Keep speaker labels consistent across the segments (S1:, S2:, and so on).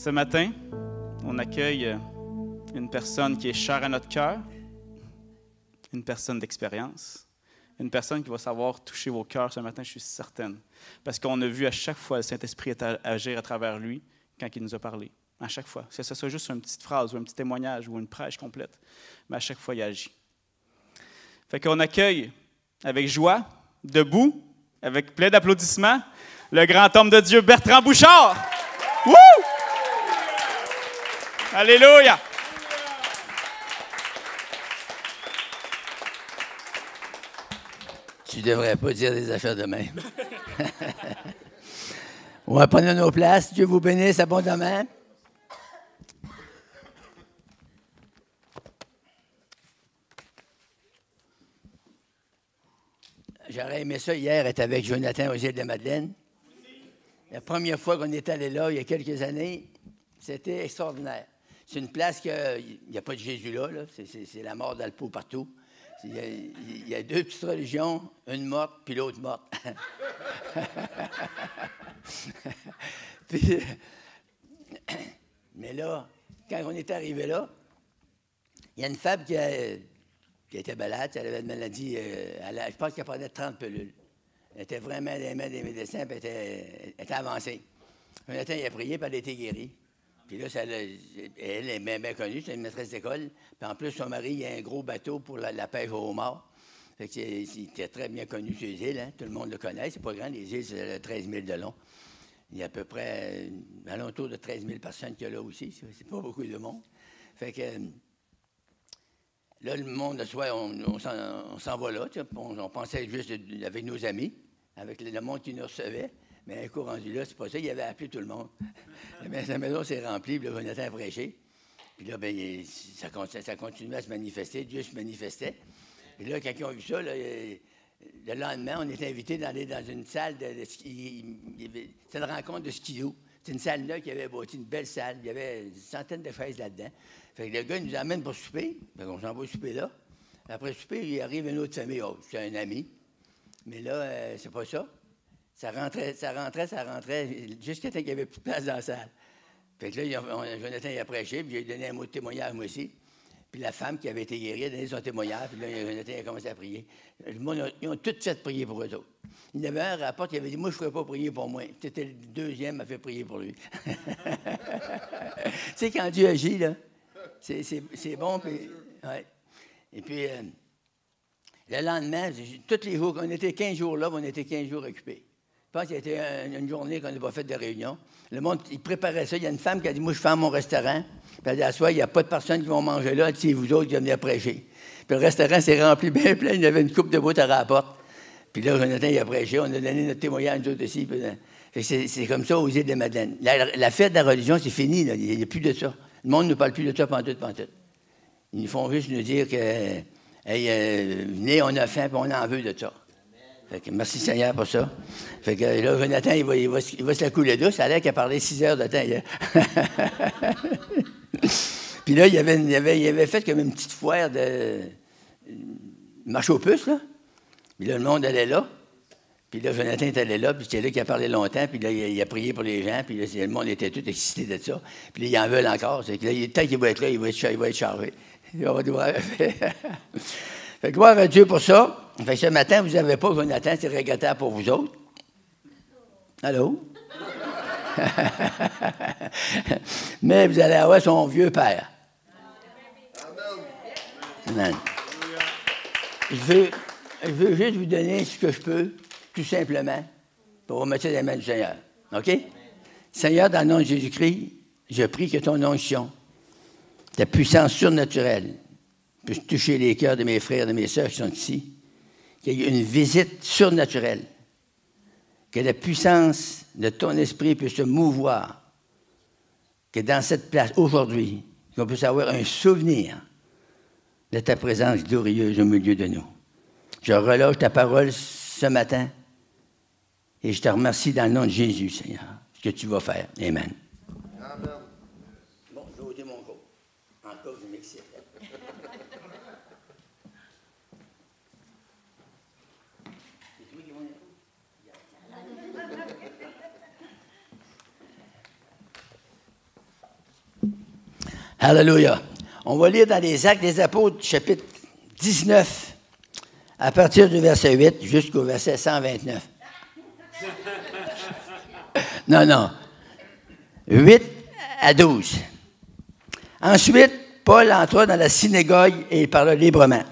S1: Ce matin, on accueille une personne qui est chère à notre cœur, une personne d'expérience, une personne qui va savoir toucher vos cœurs ce matin, je suis certaine. Parce qu'on a vu à chaque fois le Saint-Esprit agir à travers lui quand il nous a parlé. À chaque fois. Que ce soit juste une petite phrase ou un petit témoignage ou une prêche complète. Mais à chaque fois, il agit. Fait qu'on accueille avec joie, debout, avec plein d'applaudissements, le grand homme de Dieu, Bertrand Bouchard. Wouh! Alléluia!
S2: Tu devrais pas dire des affaires de même. On va prendre nos places. Dieu vous bénisse abondamment. J'aurais aimé ça hier, être avec Jonathan aux îles de Madeleine. La première fois qu'on est allé là, il y a quelques années, c'était extraordinaire. C'est une place qu'il n'y a pas de Jésus là. C'est la mort d'Alpo partout. Il y a deux petites religions, une morte puis l'autre morte. Puis, mais là, quand on est arrivé là, il y a une femme qui était malade, elle avait une maladie, je pense qu'elle prenait 30 pilules. Elle était vraiment dans les mains des médecins, puis elle était avancée. Jonathan, il a prié, puis elle a été guérie. Puis là, elle est bien connue, c'est une maîtresse d'école. Puis en plus, son mari, il a un gros bateau pour la pêche au homard. Fait que il était très bien connu sur les îles, hein? Tout le monde le connaît. C'est pas grand, les îles, c'est 13 000 de long. Il y a à peu près alentour de 13 000 personnes qu'il y a là aussi. C'est pas beaucoup de monde. Fait que là, le monde, le soir, on s'en va là. On pensait juste avec nos amis, avec le monde qui nous recevait. Mais un coup rendu là, c'est pas ça. Il avait appelé tout le monde. La maison s'est remplie, puis là, Jonathan a prêché. Puis là, ça continuait à se manifester. Dieu se manifestait. Puis là, quand ils ont vu ça, là, le lendemain, on était invités d'aller dans une salle de ski. C'était une rencontre de skio. C'est une salle là qui avait bâti une belle salle. Il y avait une centaine de chaises là-dedans. Fait que le gars, il nous emmène pour souper. Fait qu'on s'en va souper là. Après le souper, il arrive une autre famille. Oh, c'est un ami. Mais là, c'est pas ça. Ça rentrait, jusqu'à temps qu'il n'y avait plus de place dans la salle. Fait que là, Jonathan il a prêché, puis j'ai donné un mot de témoignage, moi aussi. Puis la femme qui avait été guérie a donné son témoignage, puis là, Jonathan a commencé à prier. Le monde, ils ont tout fait prier pour eux autres. Il y avait un rapport qui avait dit, moi, je ne ferais pas prier pour moi. C'était le deuxième à faire prier pour lui. Tu sais, quand Dieu agit, là, c'est bon, puis... Ouais. Et puis, le lendemain, tous les jours, on était 15 jours là, on était 15 jours occupés. Je pense qu'il y a été une journée qu'on n'a pas fait de réunion. Le monde, il préparait ça. Il y a une femme qui a dit, moi, je ferme mon restaurant. Puis elle a dit, à soir, il n'y a pas de personnes qui vont manger là. C'est vous autres qui venez prêcher. Puis le restaurant s'est rempli bien plein. Il y avait une coupe de boîte à la porte. Puis là, Jonathan, il a prêché. On a donné notre témoignage, nous autres aussi. C'est comme ça aux îles de Madeleine. La fête de la religion, c'est fini. Là. Il n'y a plus de ça. Le monde ne parle plus de ça pantoute. Ils font juste nous dire que, hey, venez, on a faim, puis on en veut de ça. Fait que merci Seigneur pour ça. Fait que là, Jonathan, il va se la couler douce. Ça a l'air qu'il a parlé 6 heures de temps hier. Puis là, il avait fait comme une petite foire de marche aux puces, là. Puis là, le monde allait là. Puis là, Jonathan est allé là, puis c'était là qu'il a parlé longtemps. Puis là, il a prié pour les gens. Puis là, le monde était tout excité de ça. Puis là, ils en veulent encore. C'est que là, tant qu'il va être là, il va être chargé. On va devoir... Fait que gloire à Dieu pour ça. Fait que ce matin, vous n'avez pas Jonathan, c'est régataire pour vous autres. Allô? Mais vous allez avoir son vieux père. Amen. Je veux juste vous donner ce que je peux, tout simplement, pour vous mettre dans les mains du Seigneur. OK? Seigneur, dans le nom de Jésus-Christ, je prie que ton onction, ta puissance surnaturelle, puisse toucher les cœurs de mes frères et de mes sœurs qui sont ici, qu'il y ait une visite surnaturelle, que la puissance de ton esprit puisse se mouvoir, que dans cette place, aujourd'hui, qu'on puisse avoir un souvenir de ta présence glorieuse au milieu de nous. Je relâche ta parole ce matin et je te remercie dans le nom de Jésus, Seigneur, ce que tu vas faire. Amen. Amen. Bon, je vais ôter mon corps. Encore, je m'excite. Alléluia. On va lire dans les Actes des Apôtres, chapitre 19, à partir du verset 8 jusqu'au verset 129. Non. 8 à 12. Ensuite, Paul entra dans la synagogue et il parla librement.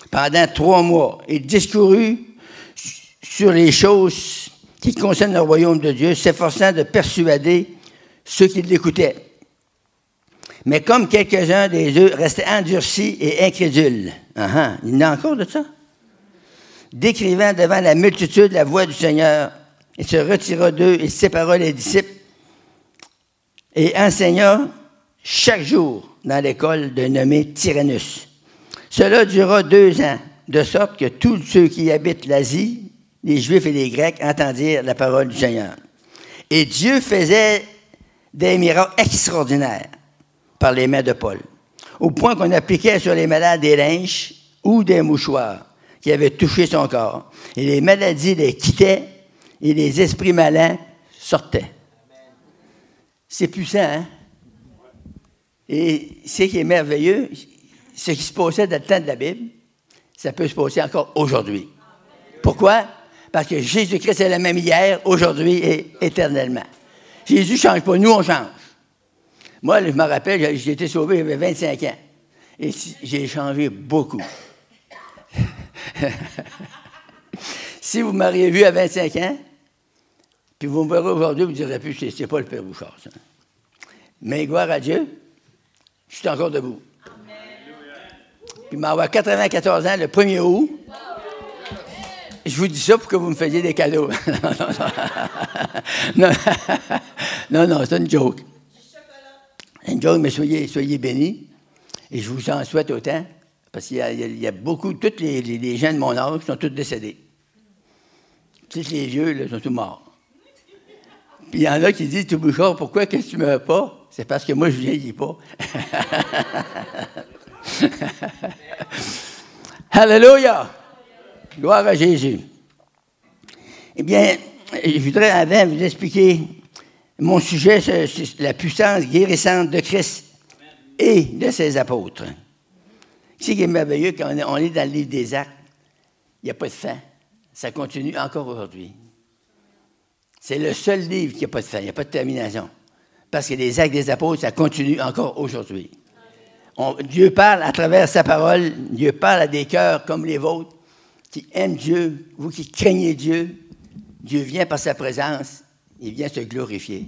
S2: Pendant 3 mois, il discourut sur les choses qui concernent le royaume de Dieu, s'efforçant de persuader ceux qui l'écoutaient. Mais comme quelques-uns des eux restaient endurcis et incrédules, il y en a encore de ça, décrivant devant la multitude la voix du Seigneur, il se retira d'eux, il sépara les disciples et enseigna chaque jour dans l'école d'un nommé Tyrannus. Cela dura 2 ans, de sorte que tous ceux qui habitent l'Asie, les Juifs et les Grecs, entendirent la parole du Seigneur. Et Dieu faisait des miracles extraordinaires par les mains de Paul, au point qu'on appliquait sur les malades des linges ou des mouchoirs qui avaient touché son corps. Et les maladies les quittaient et les esprits malins sortaient. C'est puissant, hein? Et ce qui est merveilleux, ce qui se passait dans le temps de la Bible, ça peut se passer encore aujourd'hui. Pourquoi? Parce que Jésus-Christ est le même hier, aujourd'hui et éternellement. Jésus ne change pas, nous on change. Moi, je me rappelle, j'ai été sauvé, j'avais 25 ans. Et j'ai changé beaucoup. Si vous m'auriez vu à 25 ans, puis vous me verrez aujourd'hui, vous ne direz plus, c'est pas le Père Bouchard, ça. Mais gloire à Dieu, je suis encore debout. Amen. Puis m'avoir 94 ans le 1er août. Je vous dis ça pour que vous me fassiez des cadeaux. Non, c'est une joke. C'est une joke, mais soyez bénis. Et je vous en souhaite autant, parce qu'il y a beaucoup, tous les gens de mon âge sont tous décédés. Tous les vieux, là, sont tous morts. Puis il y en a qui disent, tout Bouchard, pourquoi que tu ne meurs pas? C'est parce que moi, je ne vieillis pas. Alléluia! Gloire à Jésus. Eh bien, je voudrais avant vous expliquer mon sujet, c'est la puissance guérissante de Christ et de ses apôtres. Ce qui est merveilleux, quand on est dans le livre des Actes, il n'y a pas de fin. Ça continue encore aujourd'hui. C'est le seul livre qui n'a pas de fin, il n'y a pas de termination. Parce que les Actes des Apôtres, ça continue encore aujourd'hui. Dieu parle à travers sa parole, Dieu parle à des cœurs comme les vôtres, qui aiment Dieu, vous qui craignez Dieu. Dieu vient par sa présence, il vient se glorifier.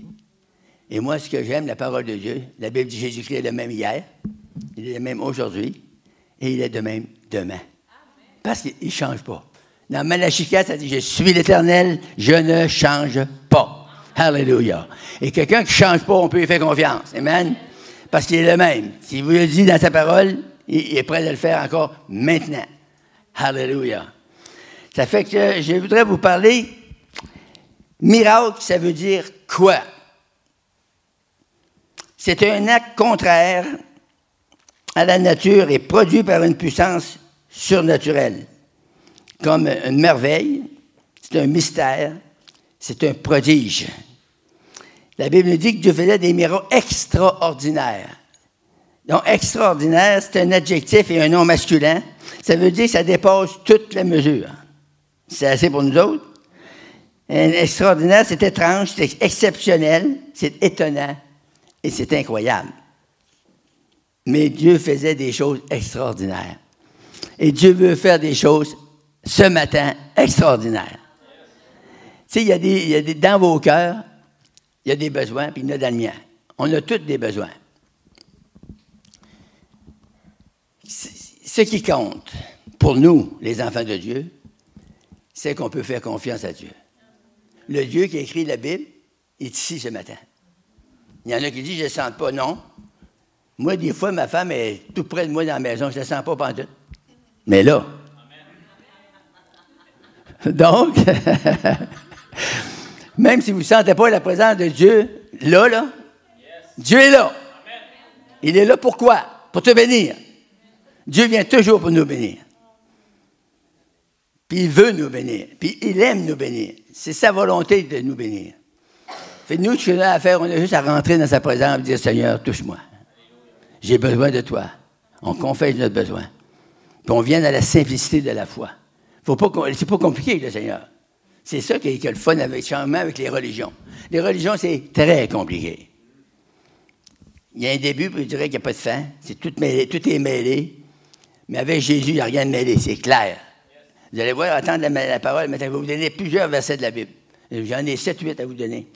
S2: Et moi, ce que j'aime, la parole de Dieu, la Bible dit Jésus-Christ est le même hier, il est le même aujourd'hui, et il est de même demain. Parce qu'il ne change pas. Dans Malachie 4, ça dit, je suis l'Éternel, je ne change pas. Alléluia. Et quelqu'un qui ne change pas, on peut lui faire confiance. Amen. Parce qu'il est le même. S'il vous le dit dans sa parole, il est prêt à le faire encore maintenant. Alléluia. Ça fait que je voudrais vous parler, miracle, ça veut dire quoi? C'est un acte contraire à la nature et produit par une puissance surnaturelle. Comme une merveille, c'est un mystère, c'est un prodige. La Bible nous dit que Dieu faisait des miracles extraordinaires. Donc, extraordinaire, c'est un adjectif et un nom masculin. Ça veut dire que ça dépasse toute la mesure. C'est assez pour nous autres. Extraordinaire, c'est étrange, c'est exceptionnel, c'est étonnant et c'est incroyable. Mais Dieu faisait des choses extraordinaires. Et Dieu veut faire des choses ce matin extraordinaires. Tu sais, il y a des dans vos cœurs, il y a des besoins, puis il y en a dans le mien. On a tous des besoins. Ce qui compte pour nous, les enfants de Dieu, c'est qu'on peut faire confiance à Dieu. Le Dieu qui a écrit la Bible est ici ce matin. Il y en a qui disent, je ne le sens pas. Non. Moi, des fois, ma femme est tout près de moi dans la maison, je ne la sens pas pantoute. Mais là. Donc, même si vous ne sentez pas la présence de Dieu, là, Dieu est là. Il est là pourquoi? Pour te bénir. Dieu vient toujours pour nous bénir. Puis il veut nous bénir. Puis il aime nous bénir. C'est sa volonté de nous bénir. Fait nous, ce qu'on a à faire, on a juste à rentrer dans sa présence et dire, Seigneur, touche-moi. J'ai besoin de toi. On confesse notre besoin. Puis on vient à la simplicité de la foi. C'est pas compliqué, le Seigneur. C'est ça qui est le fun avec changement avec les religions. Les religions, c'est très compliqué. Il y a un début, puis je dirais qu'il n'y a pas de fin. C'est tout mêlé, tout est mêlé. Mais avec Jésus, il n'y a rien de mêlé, c'est clair. Vous allez voir, attendre la parole, mais je vais vous donner plusieurs versets de la Bible. J'en ai 7, 8 à vous donner.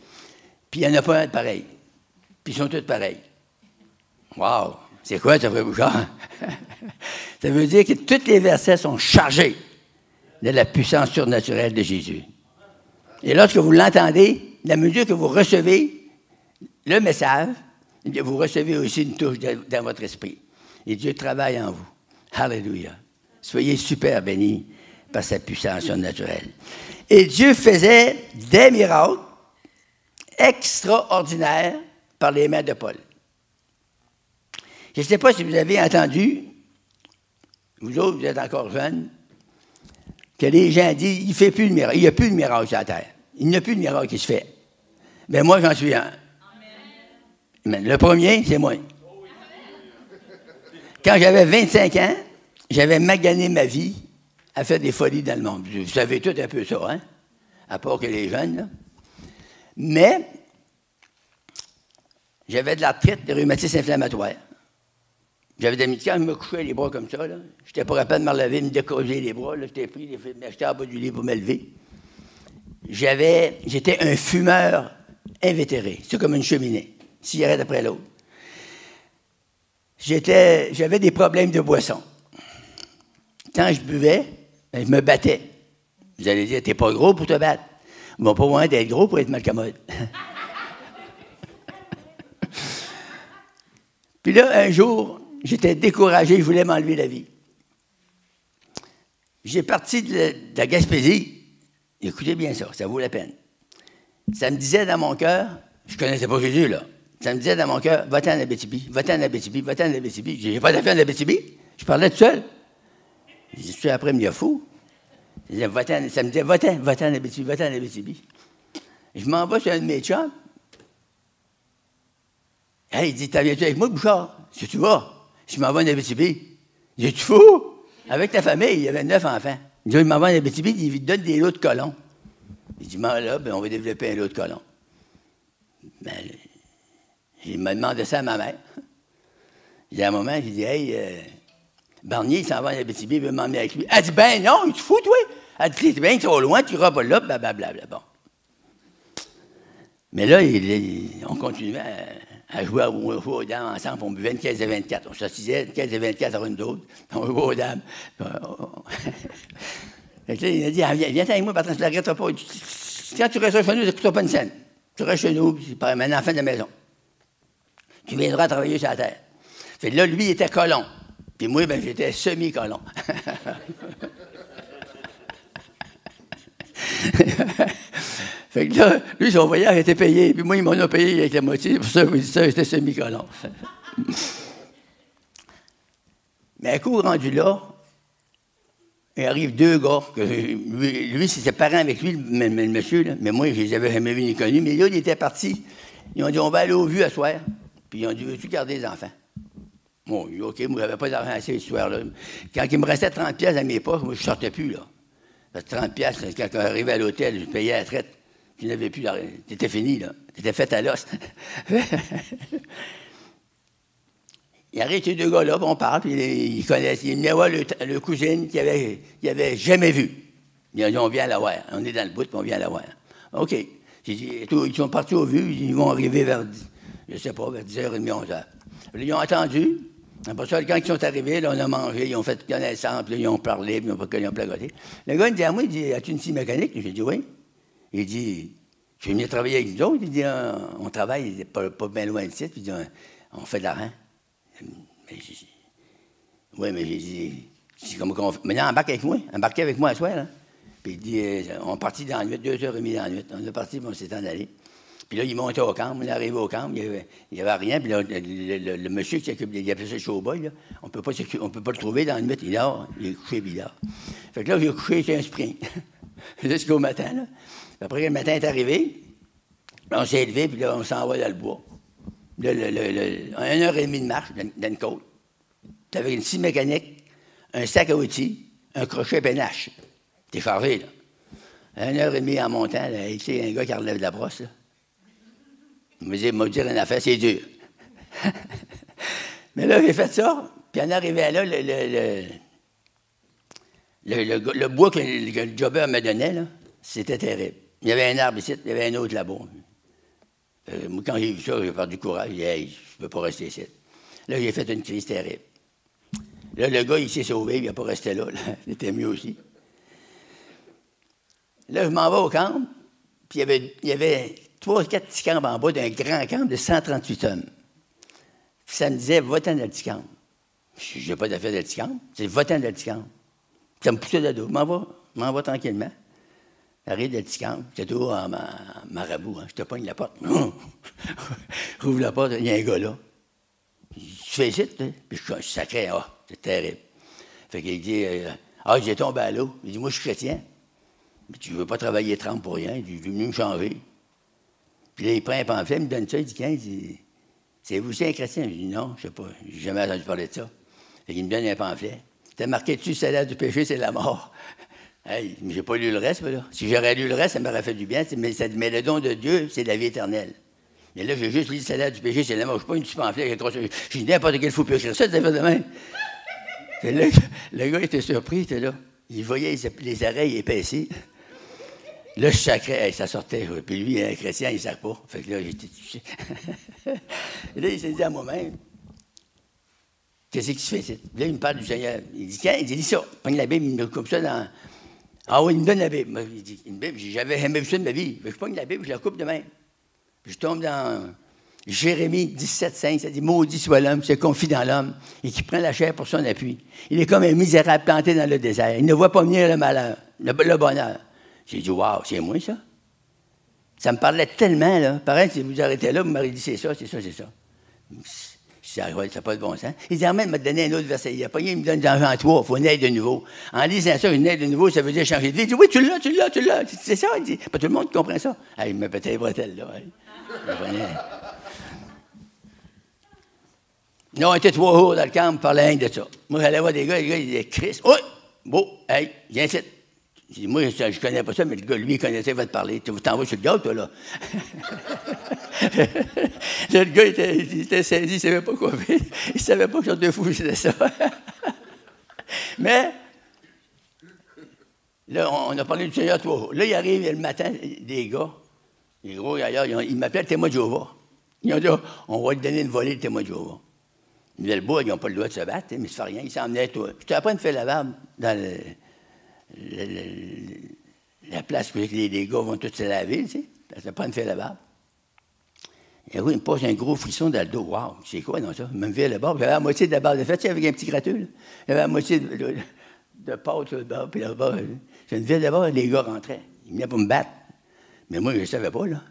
S2: Puis il n'y en a pas un de pareil. Puis ils sont tous pareils. Wow! C'est quoi, ça, frère Bouchard? Ça veut dire que tous les versets sont chargés de la puissance surnaturelle de Jésus. Et lorsque vous l'entendez, la mesure que vous recevez le message, vous recevez aussi une touche dans votre esprit. Et Dieu travaille en vous. Alléluia. Soyez super bénis par sa puissance surnaturelle. Et Dieu faisait des miracles extraordinaires par les mains de Paul. Je ne sais pas si vous avez entendu, vous autres, vous êtes encore jeunes, que les gens disent, il fait plus de miracle, il n'y a plus de miracle sur la terre. Il n'y a plus de miracle qui se fait. Mais moi, j'en suis un. Amen. Le premier, c'est moi. Quand j'avais 25 ans, j'avais magané ma vie à faire des folies dans le monde. Vous savez tout un peu ça, hein? À part que les jeunes, là. Mais, j'avais de l'arthrite, des rhumatismes inflammatoires. J'avais des médicaments, je me couchais les bras comme ça, là. J'étais pas capable de me relever, de me décoller les bras, là. J'étais pris, j'étais en bas du lit pour me lever. J'étais un fumeur invétéré. C'est comme une cheminée, cigarette après l'autre. J'avais des problèmes de boisson. Quand je buvais, je me battais. Vous allez dire, t'es pas gros pour te battre. Bon, pas moins d'être gros pour être malcommode. Puis là, un jour, j'étais découragé, je voulais m'enlever la vie. J'ai parti de la Gaspésie. Écoutez bien ça, ça vaut la peine. Ça me disait dans mon cœur, je connaissais pas Jésus, là. Ça me disait dans mon cœur, va-t'en en Abitibi, va-t'en en Abitibi, va-t'en en Abitibi. J'ai pas d'affaire en Abitibi. Je parlais tout seul. J'ai dit, après, il me dit, fou. Ça me disait, va-t'en en Abitibi, va-t'en en Abitibi. Je m'en vais sur un de mes chums. Hey, il dit, t'as viens-tu avec moi, Bouchard? Si tu vas, je m'en vais en Abitibi. Il dit, tu fou? Avec ta famille, il y avait 9 enfants. Il dit, il m'en va en Abitibi, il donne des lots de colons. Il dit, là, ben, on va développer un lot de colons. Ben, il m'a demandé ça à ma mère. Il y a un moment, j'ai dit, hey, Barnier, il s'en va en Abitibi, il veut m'emmener avec lui. Elle dit, ben non, il te fout, toi? Elle dit, t'es bien trop loin, tu iras pas là, blablabla. Bon. Mais là, on continuait à jouer aux dames ensemble, on buvait une 15 et 24. On s'assisait une 15 et 24 à une d'autre, on jouait aux dames. Fait que là, il a dit, viens avec moi, Patron, tu ne l'arrêteras pas. Quand tu restes chez nous, tu n'écoutes pas une scène. Tu restes chez nous, c'est un enfant de la maison. Tu viendras travailler sur la terre. Fait que là, lui, il était colon. Puis moi, ben, j'étais semi-colon. Fait que là, lui, son voyage était payé. Puis moi, il m'en a payé avec la moitié. C'est pour ça que je dis ça, j'étais semi-colon. Mais un coup rendu là, il arrive 2 gars. Lui c'était parent avec lui, le monsieur. Là. Mais moi, je les avais jamais vus ni connus. Mais là, il était parti. Ils ont dit, on va aller au vu à soir. Puis ils ont dit, veux-tu garder les enfants? Bon, j'ai dit, OK, moi, j'avais pas d'argent assez ce soir-là. Quand il me restait 30 piastres dans mes poches, moi, je ne sortais plus, là. Parce que 30 piastres, quand on arrivait à l'hôtel, je payais la traite. Tu n'avais plus d'argent. T'étais fini, là. T'étais fait à l'os. Il arrive ces 2 gars-là, puis on parle, puis ils connaissent. Ils venaient voir le cousine qu'ils n'avaient jamais vu. Ils ont dit, on vient la voir. On est dans le bout, puis on vient la voir. OK. J'ai dit, ils sont partis au vu, ils vont arriver vers, je ne sais pas, vers 10h30, 11h. Ils ont attendu. Après ça, quand ils sont arrivés, là, on a mangé, ils ont fait connaissance, puis là, ils ont parlé, puis ils ont plagoté. Le gars, il dit à moi, il dit, as-tu une scie mécanique? J'ai dit, oui. Il dit, tu veux venir travailler avec nous autres? Il dit, on travaille pas bien loin de site, puis il dit, on fait de l'argent. Mais j'ai dit, oui, mais j'ai dit, comment qu'on fait? Maintenant, embarquez avec moi à soir, là. Puis il dit, on est parti dans la nuit, 2h30 dans la nuit. On est parti, puis on s'est en allé. Puis là, il montait au camp, on est arrivé au camp, il n'y avait rien. Puis là, le monsieur qui s'occupe, il appelait ça showboy, là, on peut pas le trouver dans la nuit, il dort, il est couché, puis il dort. Fait que là, j'ai couché, c'est un sprint. Jusqu'au matin, là. Après, le matin est arrivé, on s'est élevé, puis là, on s'en va dans le bois. 1 heure et demie de marche dans une côte. Tu avais une scie mécanique, un sac à outils, un crochet pénache. T'es chargé, là. 1 heure et demie en montant, là, tu sais, un gars qui relève de la brosse, là. Il me dit une affaire, c'est dur. Mais là, j'ai fait ça, puis en arrivant là, le bois que le jobber me donnait, là, c'était terrible. Il y avait un arbre ici, il y avait un autre là-bas. Moi, quand j'ai vu ça, j'ai perdu courage. J'ai dit, hey, je ne peux pas rester ici. Là, j'ai fait une crise terrible. Là, le gars, il s'est sauvé, il n'a pas resté là. C'était mieux aussi. Là, je m'en vais au camp, puis il y avait 3 ou 4 petits camps en bas d'un grand camp de 138 tonnes. Puis ça me disait, va-t'en dans le petit camp. Je n'ai pas d'affaire de petit camp. C'est va-t'en dans le petit camp. Ça me poussait de dos. Je m'en vais tranquillement. J'arrive dans le petit camp. J'étais toujours en marabout. Hein. Je te pogne la porte. J'ouvre la porte, il y a un gars là. Tu fais ici, tu sais? Puis je suis sacré. Ah, c'est terrible. Fait qu'il dit, j'ai tombé à l'eau. Il dit, moi, je suis chrétien. Mais tu ne veux pas travailler 30 pour rien. Il dit, je suis venu me changer. Puis là, il prend un pamphlet, il me donne ça. Il dit, il dit, c'est vous aussi un chrétien? Je dis, non, je ne sais pas. Je n'ai jamais entendu parler de ça. Fait qu'il me donne un pamphlet. C'était marqué dessus, le salaire du péché, c'est la mort. Hey, mais j'ai pas lu le reste, là. Si j'aurais lu le reste, ça m'aurait fait du bien. Mais le don de Dieu, c'est la vie éternelle. Mais là, j'ai juste lu le salaire du péché, c'est la mort. Je ne suis pas une petit pamphlet. J'ai dit, n'importe quel fou peut écrire ça, ça fait de même. Là, le gars était surpris, il était là. Il voyait les oreilles épaissées. Là, je sacrais, ça sortait. Puis lui, un chrétien, il ne sacre pas. Fait que là, j'étais touché. Et là, il s'est dit à moi-même, qu'est-ce qui se fait ici? Là, il me parle du Seigneur. Il dit, il dit ça. Il prend la Bible, il me coupe ça dans. Ah oui, il me donne la Bible. Il dit, une Bible, j'avais jamais vu ça de ma vie. Je prends la Bible, je la coupe de même. Puis je tombe dans Jérémie 17,5. Ça dit, maudit soit l'homme qui se confie dans l'homme et qui prend la chair pour son appui. Il est comme un misérable planté dans le désert. Il ne voit pas venir le malheur, le bonheur. J'ai dit, waouh, c'est moi, ça? Ça me parlait tellement, là. Pareil, si vous arrêtez là, vous m'auriez dit, c'est ça, c'est ça, c'est ça. Ça n'a pas de bon sens. Il dit, il m'a donné un autre verset. Il me donne dans Jean 3, il faut naître de nouveau. En lisant ça, une naître de nouveau, ça veut dire changer de vie. Il dit, oui, tu l'as. C'est ça. Il dit, pas tout le monde qui comprend ça. Ah, il me pétait les bretelles, là. Non, on était 3 jours dans le camp, on parlait rien de ça. Moi, j'allais voir des gars, les gars, ils disaient, Christ, oh, bon, hey, viens ici. Je dis, moi, je ne connais pas ça, mais le gars, lui, il connaissait, il va te parler. Tu t'en vas sur le gars, toi, là. Le gars, il était saisi, il ne savait pas quoi faire. Il ne savait pas que genre de fou, c'était ça. Mais, là, on a parlé du Seigneur 3 jours. Là, il arrive le matin, des gars, les gros ailleurs, ils m'appelaient le témoin de Jéhovah. Ils ont dit, on va te donner une volée, le témoin de Jéhovah. Mais le bois, ils n'ont pas le droit de se battre, mais ça ne fait rien, ils s'en venaient, toi. Puis tu n'as pas une fait lavable dans la place où les gars vont tous se laver, tu sais. Ça prend une fille lavable. Et oui, il me pose un gros frisson dans le dos. Waouh, c'est quoi, non, ça? Il me vire le bord. J'avais la moitié de la barre de fête, tu sais, avec un petit gratteux, là. J'avais la moitié de pâte, là, puis là-bas. J'ai une ville là-bas, les gars rentraient. Ils venaient pour me battre. Mais moi, je ne savais pas, là.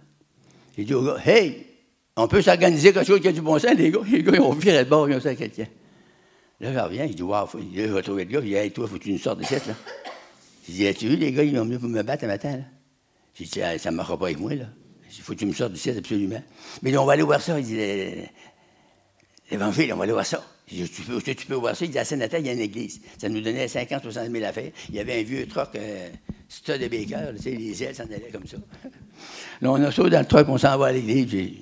S2: J'ai dit aux gars, hey, on peut s'organiser quelque chose qui a du bon sens, les gars. Les gars, ils ont viré le bord, ils ont ça à quelqu'un. Là, je reviens, je dis, waouh, je vais trouver le gars. Je dis, hey, toi, faut que tu nous sortes de cette, là. J'ai dit, as-tu vu, les gars, ils m'ont venu pour me battre un matin, là? J'ai dit, ça ne marchera pas avec moi, là. Il faut que tu me sortes d'ici, absolument. Mais là, on va aller voir ça. Il dit, l'Évangile, on va aller voir ça. J'ai dit, tu peux voir ça. Il dit, à Saint-Nathan, il y a une église. Ça nous donnait 50, 60 000 affaires. Il y avait un vieux truck, Stade de Baker, tu sais, les ailes s'en allaient comme ça. Là, on a sauté dans le truck, on s'en va à l'église.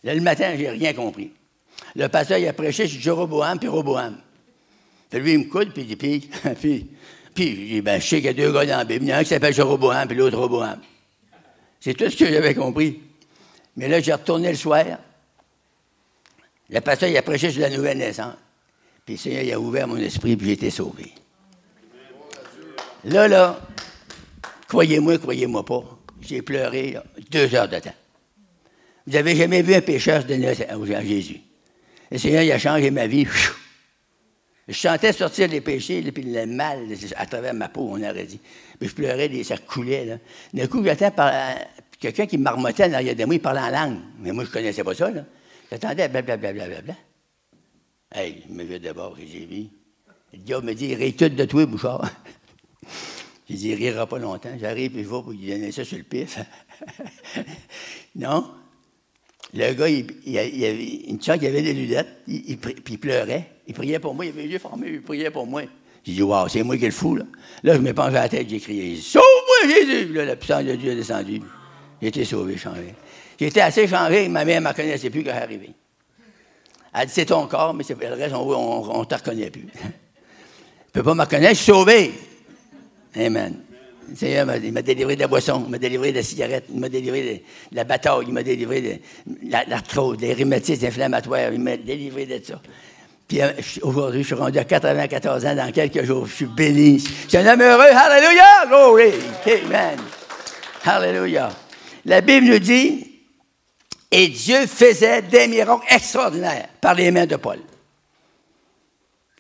S2: Là, le matin, j'ai rien compris. Le pasteur, il a prêché sur Jéroboam puis Roboam. Puis lui, il me coule, puis il dit, puis j'ai dit, ben, je sais qu'il y a 2 gars dans la Bible. Il y en a un qui s'appelle Jéroboam, puis l'autre Roboam. C'est tout ce que j'avais compris. Mais là, j'ai retourné le soir. Le pasteur, il a prêché sur la nouvelle naissance. Puis le Seigneur, il a ouvert mon esprit, puis j'ai été sauvé. Là, croyez-moi pas, j'ai pleuré là, 2 heures de temps. Vous n'avez jamais vu un pécheur se donner à Jésus. Le Seigneur, il a changé ma vie. Je sentais sortir les péchés, puis le mal à travers ma peau, on aurait dit. Puis je pleurais, ça coulait. Là. D'un coup, j'attends quelqu'un qui marmottait en arrière de moi, il parlait en langue. Mais moi, je ne connaissais pas ça. Là. J'attendais, blablabla. Hey, il me vient d'abord, j'ai vu. Le gars me dit, il rit tout de toi, Bouchard. J'ai dit, il ne rira pas longtemps. J'arrive, puis je vais pour lui donner ça sur le pif. Non. Le gars, il avait une chance, il avait des lunettes, puis il pleurait. Il priait pour moi, il avait les yeux fermés, il priait pour moi. J'ai dit, wow, c'est moi qui est le fou, là. Là, je me penche à la tête, j'ai crié, sauve-moi, Jésus! Puis là, la puissance de Dieu est descendue. J'ai été sauvé, changé. J'ai été assez changé que ma mère ne me connaissait plus quand elle est arrivée. Elle dit, c'est ton corps, mais le reste, on ne te reconnaît plus. Tu ne peux pas me reconnaître, je suis sauvé. Amen. Le Seigneur, il m'a délivré de la boisson, il m'a délivré de la cigarette, il m'a délivré de la bataille, il m'a délivré de l'arthrose, des rhumatismes inflammatoires, il m'a délivré de ça. Puis aujourd'hui, je suis rendu à 94 ans, dans quelques jours, je suis béni. Je suis un homme heureux, hallelujah, glory, amen. Hallelujah. La Bible nous dit, et Dieu faisait des miracles extraordinaires par les mains de Paul.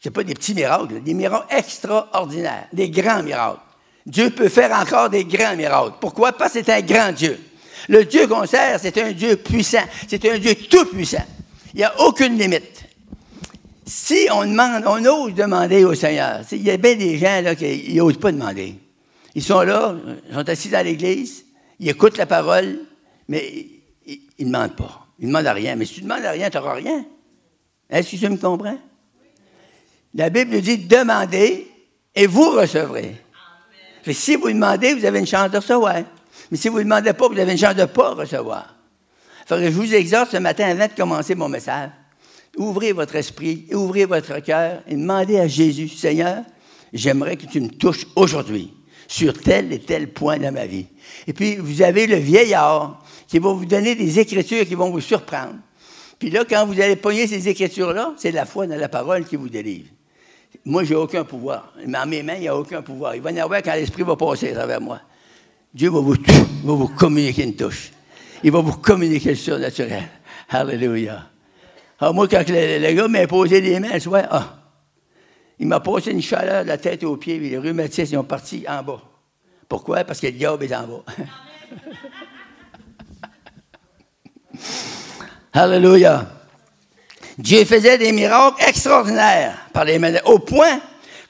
S2: Ce n'est pas des petits miracles, des miracles extraordinaires, des grands miracles. Dieu peut faire encore des grands miracles. Pourquoi? Parce que c'est un grand Dieu. Le Dieu qu'on sert, c'est un Dieu puissant. C'est un Dieu tout-puissant. Il n'y a aucune limite. Si on demande, on ose demander au Seigneur. Il y a bien des gens là, qui n'osent pas demander. Ils sont là, ils sont assis dans l'église, ils écoutent la parole, mais ils ne demandent pas. Ils ne demandent rien. Mais si tu ne demandes rien, tu n'auras rien. Est-ce que tu me comprends? La Bible nous dit, demandez et vous recevrez. Fait, si vous demandez, vous avez une chance de recevoir. Mais si vous ne demandez pas, vous avez une chance de ne pas recevoir. Fait que je vous exhorte ce matin, avant de commencer mon message, ouvrez votre esprit, ouvrez votre cœur et demandez à Jésus, Seigneur, j'aimerais que tu me touches aujourd'hui sur tel et tel point de ma vie. Et puis, vous avez le vieillard qui va vous donner des écritures qui vont vous surprendre. Puis là, quand vous allez pogner ces écritures-là, c'est la foi dans la parole qui vous délivre. Moi, j'ai aucun pouvoir. Mais en mes mains, il n'y a aucun pouvoir. Il va y en avoir quand l'Esprit va passer à travers moi. Dieu va vous communiquer une touche. Il va vous communiquer le surnaturel. Alléluia. Alors moi, quand le gars m'a posé les mains le soir, il m'a posé une chaleur de la tête aux pieds, et les rhumatismes sont partis en bas. Pourquoi? Parce que le diable est en bas. Alléluia. Dieu faisait des miracles extraordinaires par les maladies, au point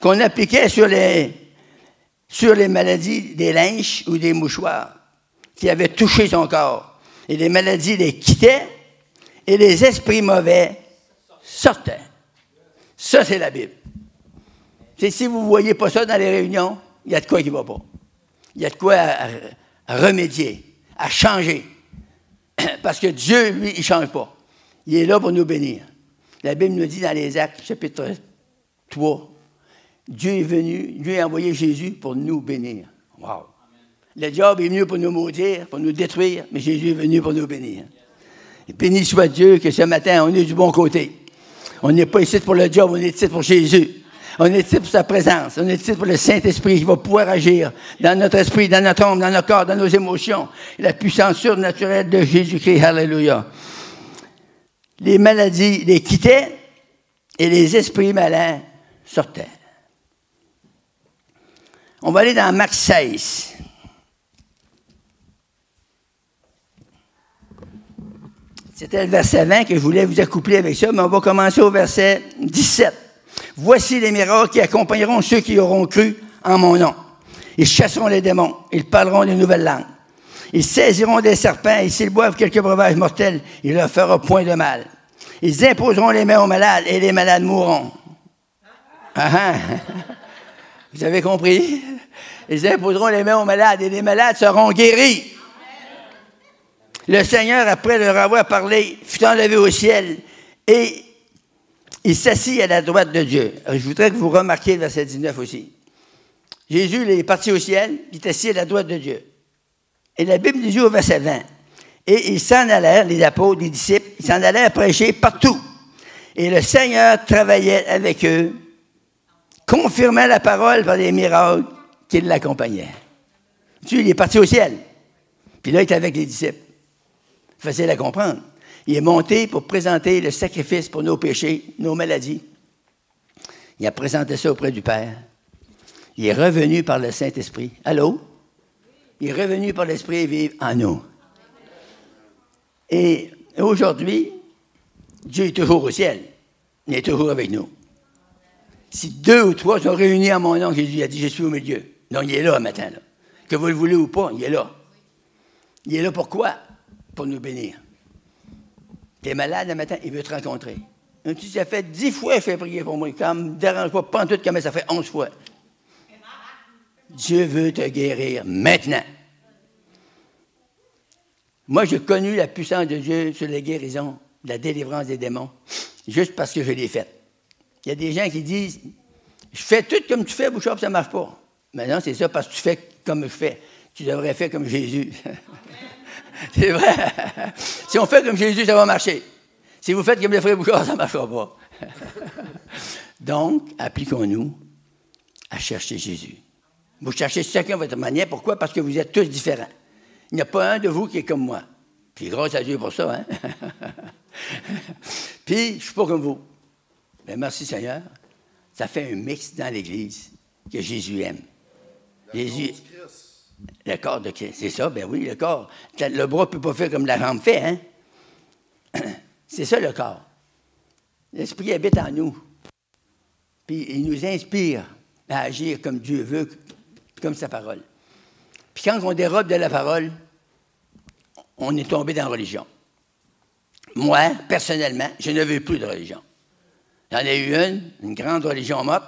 S2: qu'on appliquait sur les maladies des lynches ou des mouchoirs qui avaient touché son corps. Et les maladies les quittaient et les esprits mauvais sortaient. Ça, c'est la Bible. C'est si vous ne voyez pas ça dans les réunions, il y a de quoi qui ne va pas. Il y a de quoi à remédier, à changer. Parce que Dieu, lui, il ne change pas. Il est là pour nous bénir. La Bible nous dit dans les Actes, chapitre 3, Dieu est venu, Dieu a envoyé Jésus pour nous bénir. Wow! Le diable est venu pour nous maudire, pour nous détruire, mais Jésus est venu pour nous bénir. Et béni soit Dieu que ce matin, on est du bon côté. On n'est pas ici pour le diable, on est ici pour Jésus. On est ici pour sa présence. On est ici pour le Saint-Esprit qui va pouvoir agir dans notre esprit, dans notre âme, dans notre corps, dans nos émotions. La puissance surnaturelle de Jésus-Christ. Alléluia. Les maladies les quittaient et les esprits malins sortaient. On va aller dans Marc 16. C'était le verset 20 que je voulais vous accoupler avec ça, mais on va commencer au verset 17. Voici les miracles qui accompagneront ceux qui auront cru en mon nom. Ils chasseront les démons, ils parleront de nouvelles langues. Ils saisiront des serpents et s'ils boivent quelques breuvages mortels, il ne leur fera point de mal. Ils imposeront les mains aux malades et les malades mourront. Vous avez compris? Ils imposeront les mains aux malades et les malades seront guéris. Le Seigneur, après leur avoir parlé, fut enlevé au ciel et il s'assit à la droite de Dieu. Alors, je voudrais que vous remarquiez le verset 19 aussi. Jésus il est parti au ciel, il est assis à la droite de Dieu. Et la Bible dit au verset 20, et ils s'en allèrent, les apôtres, les disciples, ils s'en allèrent prêcher partout. Et le Seigneur travaillait avec eux, confirmait la parole par des miracles qui l'accompagnaient. Dieu, il est parti au ciel. Puis là, il est avec les disciples. Facile à comprendre. Il est monté pour présenter le sacrifice pour nos péchés, nos maladies. Il a présenté ça auprès du Père. Il est revenu par le Saint-Esprit. Allô? Il est revenu par l'Esprit vivre en nous. Et aujourd'hui, Dieu est toujours au ciel. Il est toujours avec nous. Si 2 ou 3 sont réunis en mon nom, Jésus a dit, je suis au milieu. Donc, il est là, matin. Là. Que vous le voulez ou pas, il est là. Il est là pourquoi? Pour nous bénir. Tu es malade le matin, il veut te rencontrer. Tu dis, ça fait 10 fois qu'il fait prier pour moi. Ça ne me dérange pas en tout, comme ça fait 11 fois. Dieu veut te guérir maintenant. Moi, j'ai connu la puissance de Dieu sur la guérison, la délivrance des démons, juste parce que je l'ai faite. Il y a des gens qui disent, je fais tout comme tu fais, Bouchard, puis ça ne marche pas. Mais non, c'est ça, parce que tu fais comme je fais. Tu devrais faire comme Jésus. C'est vrai. Si on fait comme Jésus, ça va marcher. Si vous faites comme le frère Bouchard, ça ne marchera pas. Donc, appliquons-nous à chercher Jésus. Vous cherchez chacun votre manière. Pourquoi? Parce que vous êtes tous différents. Il n'y a pas un de vous qui est comme moi. Puis grâce à Dieu pour ça, hein? Puis, je ne suis pas comme vous. Mais merci Seigneur. Ça fait un mix dans l'Église que Jésus aime. Jésus... Le corps de Christ. C'est ça, ben oui, le corps. Le bras ne peut pas faire comme la jambe fait, hein? C'est ça, le corps. L'Esprit habite en nous. Puis il nous inspire à agir comme Dieu veut, comme sa parole. Puis quand on dérobe de la parole, on est tombé dans la religion. Moi, personnellement, je ne veux plus de religion. J'en ai eu une grande religion morte.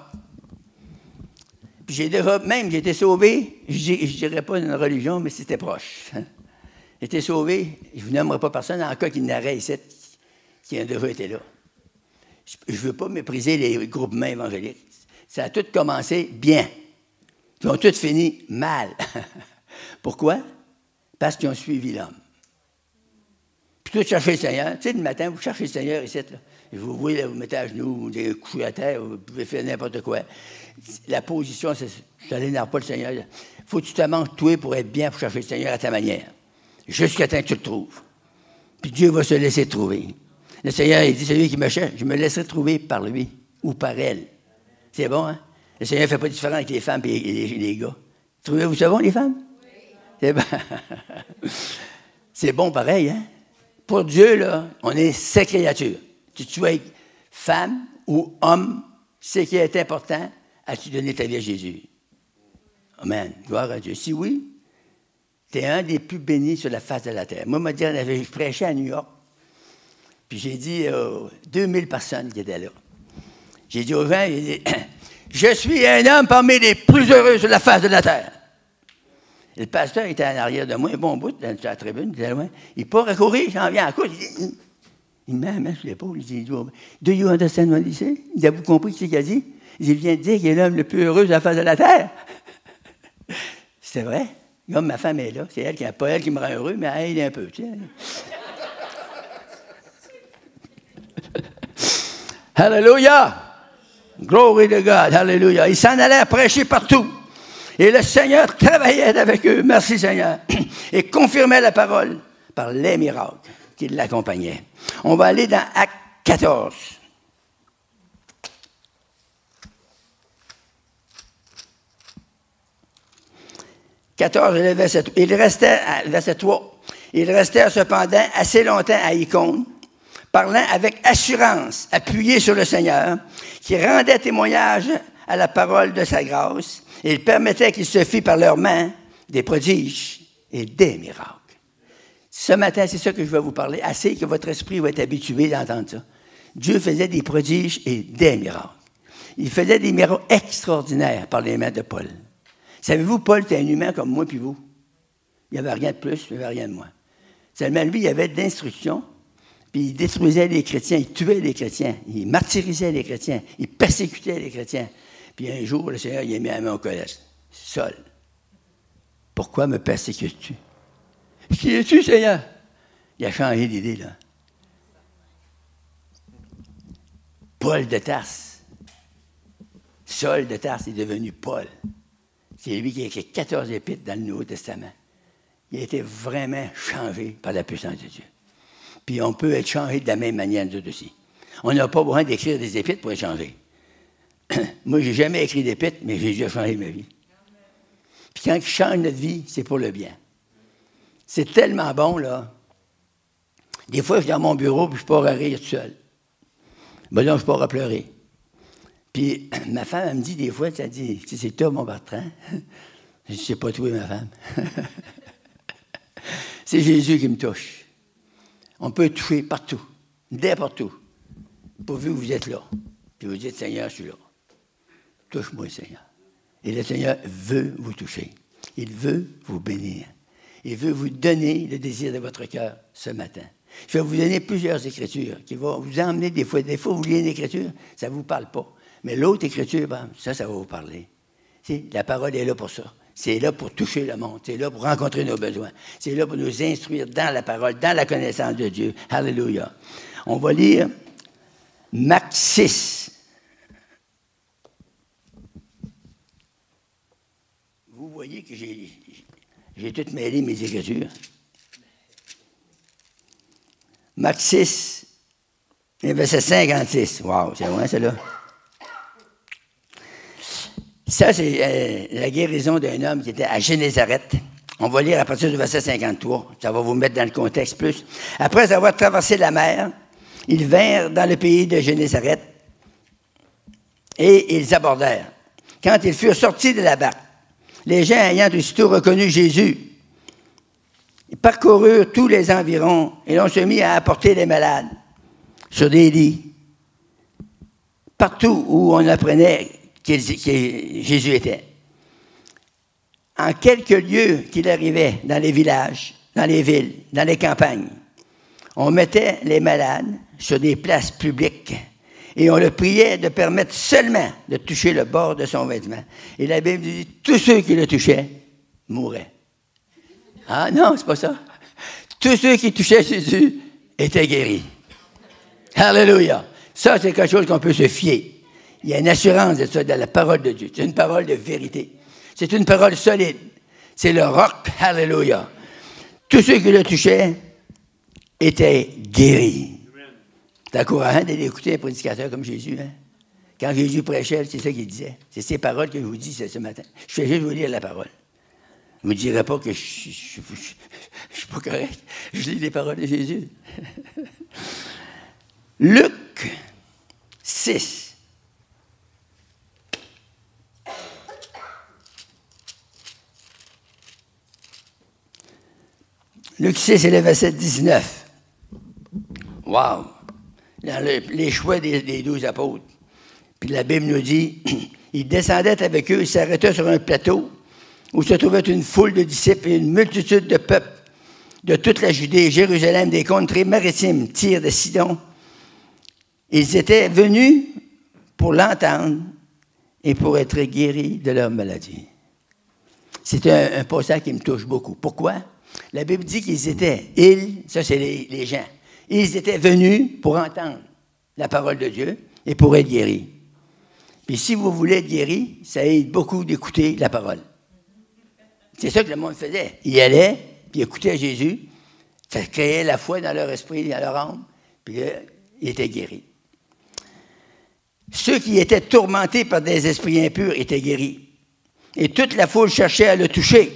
S2: Puis j'ai été sauvé, je ne dirais pas d'une religion, mais c'était proche. Hein? J'ai été sauvé, je ne vous nommerai pas personne, en cas qu'il n'aurait ici, qui a déjà été là. Je ne veux pas mépriser les groupements évangéliques. Ça a tout commencé bien. Ils ont tout fini mal. Pourquoi? Parce qu'ils ont suivi l'homme. Puis tout chercher le Seigneur. Tu sais, le matin, vous cherchez le Seigneur ici, là. Vous voyez, là, vous mettez à genoux, vous couchez à terre, vous pouvez faire n'importe quoi. La position, ça n'énerve pas le Seigneur. Il faut que tu te manges toi pour être bien, pour chercher le Seigneur à ta manière. Jusqu'à temps que tu le trouves. Puis Dieu va se laisser trouver. Le Seigneur, il dit, celui qui me cherche, je me laisserai trouver par lui ou par elle. C'est bon, hein? Le Seigneur ne fait pas de différence avec les femmes et les gars. Trouvez-vous ça bon, les femmes? Oui. C'est bon. C'est bon pareil, hein? Pour Dieu, là, on est ses créatures. Que tu sois femme ou homme, ce qui est important, as-tu donné ta vie à Jésus? Amen. Gloire à Dieu. Si oui, tu es un des plus bénis sur la face de la terre. Moi, je prêchais à New York, puis j'ai dit 2000 personnes qui étaient là. J'ai dit aux gens, je suis un homme parmi les plus heureux sur la face de la terre. Et le pasteur était en arrière de moi, un bon bout, dans la tribune, il était loin. Il part à courir, j'en viens à courir. Il me met la main sur l'épaule, il dit, do you understand what he said? Il a vous compris ce qu'il a dit? Il vient de dire qu'il est l'homme le plus heureux sur la face de la terre. C'est vrai. Comme ma femme est là, c'est elle qui pas elle qui me rend heureux, mais elle est un peu, tu sais. Hallelujah! Glory to God, hallelujah. Ils s'en allaient prêcher partout. Et le Seigneur travaillait avec eux, merci Seigneur, et confirmait la parole par les miracles qui l'accompagnaient. On va aller dans Acte 14. Verset 3. Il restait cependant assez longtemps à Icône, parlant avec assurance, appuyé sur le Seigneur, qui rendait témoignage à la parole de sa grâce, et il permettait qu'il se fît par leurs mains des prodiges et des miracles. Ce matin, c'est ça que je vais vous parler, assez que votre esprit va être habitué d'entendre ça. Dieu faisait des prodiges et des miracles. Il faisait des miracles extraordinaires par les mains de Paul. Savez-vous, Paul était un humain comme moi puis vous. Il n'y avait rien de plus, il n'y avait rien de moins. Seulement, lui, il avait de l'instruction, puis il détruisait les chrétiens, il tuait les chrétiens, il martyrisait les chrétiens, il persécutait les chrétiens. Puis un jour, le Seigneur, il a mis la main au collège. Saul, pourquoi me persécutes-tu? Qui es-tu, Seigneur? Il a changé d'idée, là. Paul de Tarse. Saul de Tarse est devenu Paul. C'est lui qui a écrit 14 épîtres dans le Nouveau Testament. Il a été vraiment changé par la puissance de Dieu. Puis on peut être changé de la même manière, nous aussi. On n'a pas besoin d'écrire des épîtres pour être changé. Moi, je n'ai jamais écrit d'épîtres, mais Jésus a changé ma vie. Puis quand il change notre vie, c'est pour le bien. C'est tellement bon, là. Des fois, je suis dans mon bureau, puis je pars à rire tout seul. Ben là, je pars à pleurer. Puis ma femme, elle me dit des fois, elle dit, tu sais, c'est toi, mon Bertrand. Je ne sais pas toi, ma femme. C'est Jésus qui me touche. On peut toucher partout. n'importe où, pourvu que vous êtes là. Puis vous dites, Seigneur, je suis là. Touche-moi, Seigneur. Et le Seigneur veut vous toucher. Il veut vous bénir. Il veut vous donner le désir de votre cœur ce matin. Je vais vous donner plusieurs écritures qui vont vous emmener des fois. Des fois, vous lisez une écriture, ça ne vous parle pas. Mais l'autre écriture, ben, ça va vous parler. La parole est là pour ça. C'est là pour toucher le monde. C'est là pour rencontrer nos besoins. C'est là pour nous instruire dans la parole, dans la connaissance de Dieu. Alléluia. On va lire Marc 6. Vous voyez que j'ai tout mêlé mes écritures. Marc 6, verset 56. Wow, c'est loin, celle-là. Ça, c'est la guérison d'un homme qui était à Génézareth. On va lire à partir du verset 53. Ça va vous mettre dans le contexte plus. Après avoir traversé la mer, ils vinrent dans le pays de Génézareth et ils abordèrent. Quand ils furent sortis de la barque, les gens ayant aussitôt reconnu Jésus, ils parcoururent tous les environs et l'on se mit à apporter les malades sur des lits, partout où on apprenait que Jésus était. En quelques lieux qu'il arrivait, dans les villages, dans les villes, dans les campagnes, on mettait les malades sur des places publiques et on le priait de permettre seulement de toucher le bord de son vêtement. Et la Bible dit, tous ceux qui le touchaient mouraient. Ah non, c'est pas ça. Tous ceux qui touchaient Jésus étaient guéris. Alléluia. Ça, c'est quelque chose qu'on peut se fier. Il y a une assurance de ça, de la parole de Dieu. C'est une parole de vérité. C'est une parole solide. C'est le roc. Alléluia. Tous ceux qui le touchaient étaient guéris. C'est encourageant d'aller écouter un prédicateur comme Jésus. Hein? Quand Jésus prêchait, c'est ça qu'il disait. C'est ces paroles que je vous dis ce matin. Je fais juste vous lire la parole. Je ne vous dirai pas que je suis pas correct. Je lis les paroles de Jésus. Luc 6. Luc 6, c'est le verset 19. Wow! Dans les choix des 12 apôtres. Puis la Bible nous dit, il descendait avec eux, il s'arrêtait sur un plateau où se trouvait une foule de disciples et une multitude de peuples de toute la Judée, Jérusalem, des contrées maritimes, Tyr, de Sidon. Ils étaient venus pour l'entendre et pour être guéris de leur maladie. C'est un passage qui me touche beaucoup. Pourquoi? La Bible dit qu'ils étaient, ça c'est les gens, ils étaient venus pour entendre la parole de Dieu et pour être guéris. Puis si vous voulez être guéri, ça aide beaucoup d'écouter la parole. C'est ça que le monde faisait. Ils allaient, puis ils écoutaient Jésus, ça créait la foi dans leur esprit, dans leur âme, puis là, ils étaient guéris. Ceux qui étaient tourmentés par des esprits impurs étaient guéris. Et toute la foule cherchait à le toucher,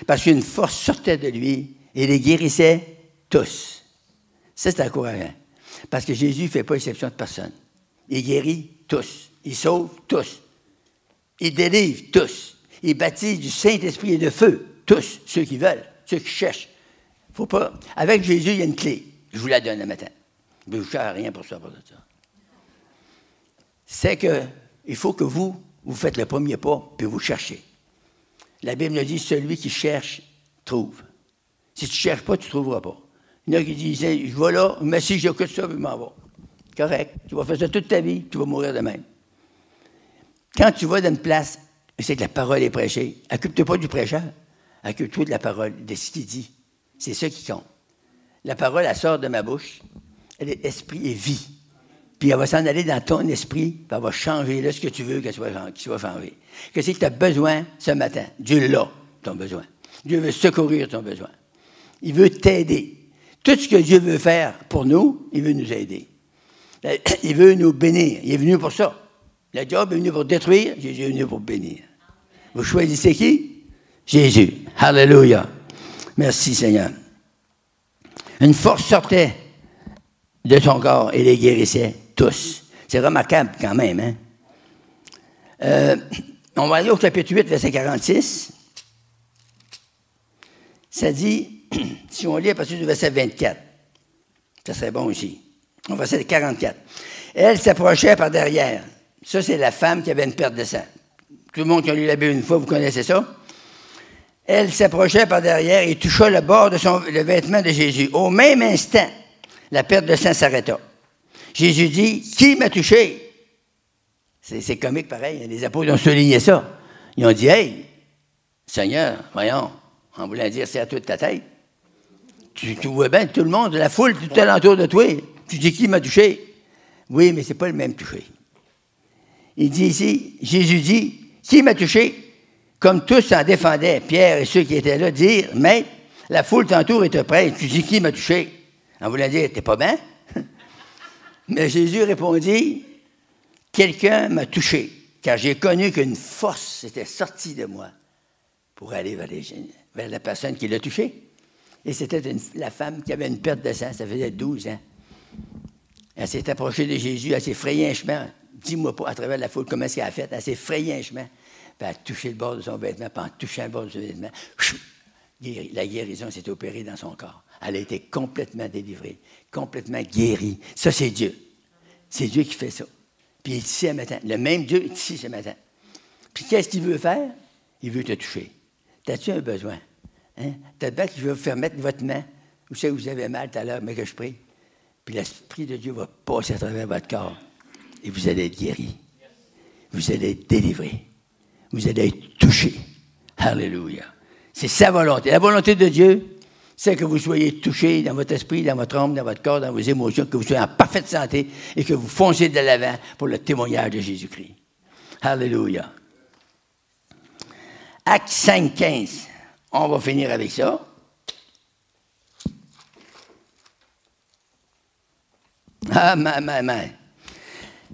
S2: parce qu'une force sortait de lui et les guérissait tous. Ça, c'est encourageant. Parce que Jésus ne fait pas exception de personne. Il guérit tous. Il sauve tous. Il délivre tous. Il baptise du Saint-Esprit et de feu tous, ceux qui veulent, ceux qui cherchent. Faut pas. Avec Jésus, il y a une clé. Je vous la donne le matin. Je ne vous cherche rien pour ça, pour ça. C'est qu'il faut que vous faites le premier pas, puis vous cherchez. La Bible nous dit, celui qui cherche, trouve. Si tu ne cherches pas, tu ne trouveras pas. Il y en a qui disent, je vais là, mais si j'écoute ça, je m'en vais. Correct. Tu vas faire ça toute ta vie, tu vas mourir de même. Quand tu vas dans une place, c'est que la parole est prêchée. Occupe-toi pas du prêcheur. Occupe-toi de la parole, de ce qu'il dit. C'est ça qui compte. La parole, elle sort de ma bouche. Elle est esprit et vie. Puis elle va s'en aller dans ton esprit, puis elle va changer là ce que tu veux qu'elle soit changée. Qu'est-ce que tu as besoin ce matin? Dieu l'a, ton besoin. Dieu veut secourir ton besoin. Il veut t'aider. Tout ce que Dieu veut faire pour nous, il veut nous aider. Il veut nous bénir. Il est venu pour ça. Le diable est venu pour détruire, Jésus est venu pour bénir. Vous choisissez qui? Jésus. Alléluia. Merci Seigneur. Une force sortait de son corps et les guérissait tous. C'est remarquable quand même. Hein? On va aller au chapitre 8, verset 46. Ça dit, si on lit à partir du verset 24, ça serait bon aussi. Au verset 44. Elle s'approchait par derrière. Ça, c'est la femme qui avait une perte de sang. Tout le monde qui a lu la Bible une fois, vous connaissez ça? Elle s'approchait par derrière et toucha le bord de le vêtement de Jésus. Au même instant, la perte de sang s'arrêta. Jésus dit, « Qui m'a touché? » C'est comique pareil. Les apôtres ont souligné ça. Ils ont dit, « Hey, Seigneur, voyons, en voulant dire, c'est à toute ta tête. Tu vois bien tout le monde, la foule tout alentour de toi. Tu dis, qui m'a touché? Oui, mais ce n'est pas le même touché. Il dit ici, Jésus dit, qui m'a touché? Comme tous s'en défendaient, Pierre et ceux qui étaient là dirent, Maître, la foule t'entoure et te presse. Tu dis, qui m'a touché? En voulant dire, t'es pas bien? Mais Jésus répondit, quelqu'un m'a touché, car j'ai connu qu'une force était sortie de moi pour aller vers la personne qui l'a touché. Et c'était la femme qui avait une perte de sang, ça faisait 12 ans. Elle s'est approchée de Jésus, elle s'est frayée un chemin. Dis-moi pas, à travers la foule, comment est-ce qu'elle a fait? Elle s'est frayée un chemin, puis elle a touché le bord de son vêtement, puis en touchant le bord de son vêtement, la guérison s'est opérée dans son corps. Elle a été complètement délivrée, complètement guérie. Ça, c'est Dieu. C'est Dieu qui fait ça. Puis il est ici ce matin. Le même Dieu est ici ce matin. Puis qu'est-ce qu'il veut faire? Il veut te toucher. T'as-tu un besoin? Hein? T'as besoin qu'il veut vous faire mettre votre main. Vous savez, vous avez mal tout à l'heure, mais que je prie. Puis l'Esprit de Dieu va passer à travers votre corps. Et vous allez être guéri. Vous allez être délivré. Vous allez être touché. Alléluia. C'est sa volonté. La volonté de Dieu, c'est que vous soyez touché dans votre esprit, dans votre âme, dans votre corps, dans vos émotions, que vous soyez en parfaite santé et que vous fonciez de l'avant pour le témoignage de Jésus-Christ. Alléluia. Acte 5, 15. On va finir avec ça. Amen.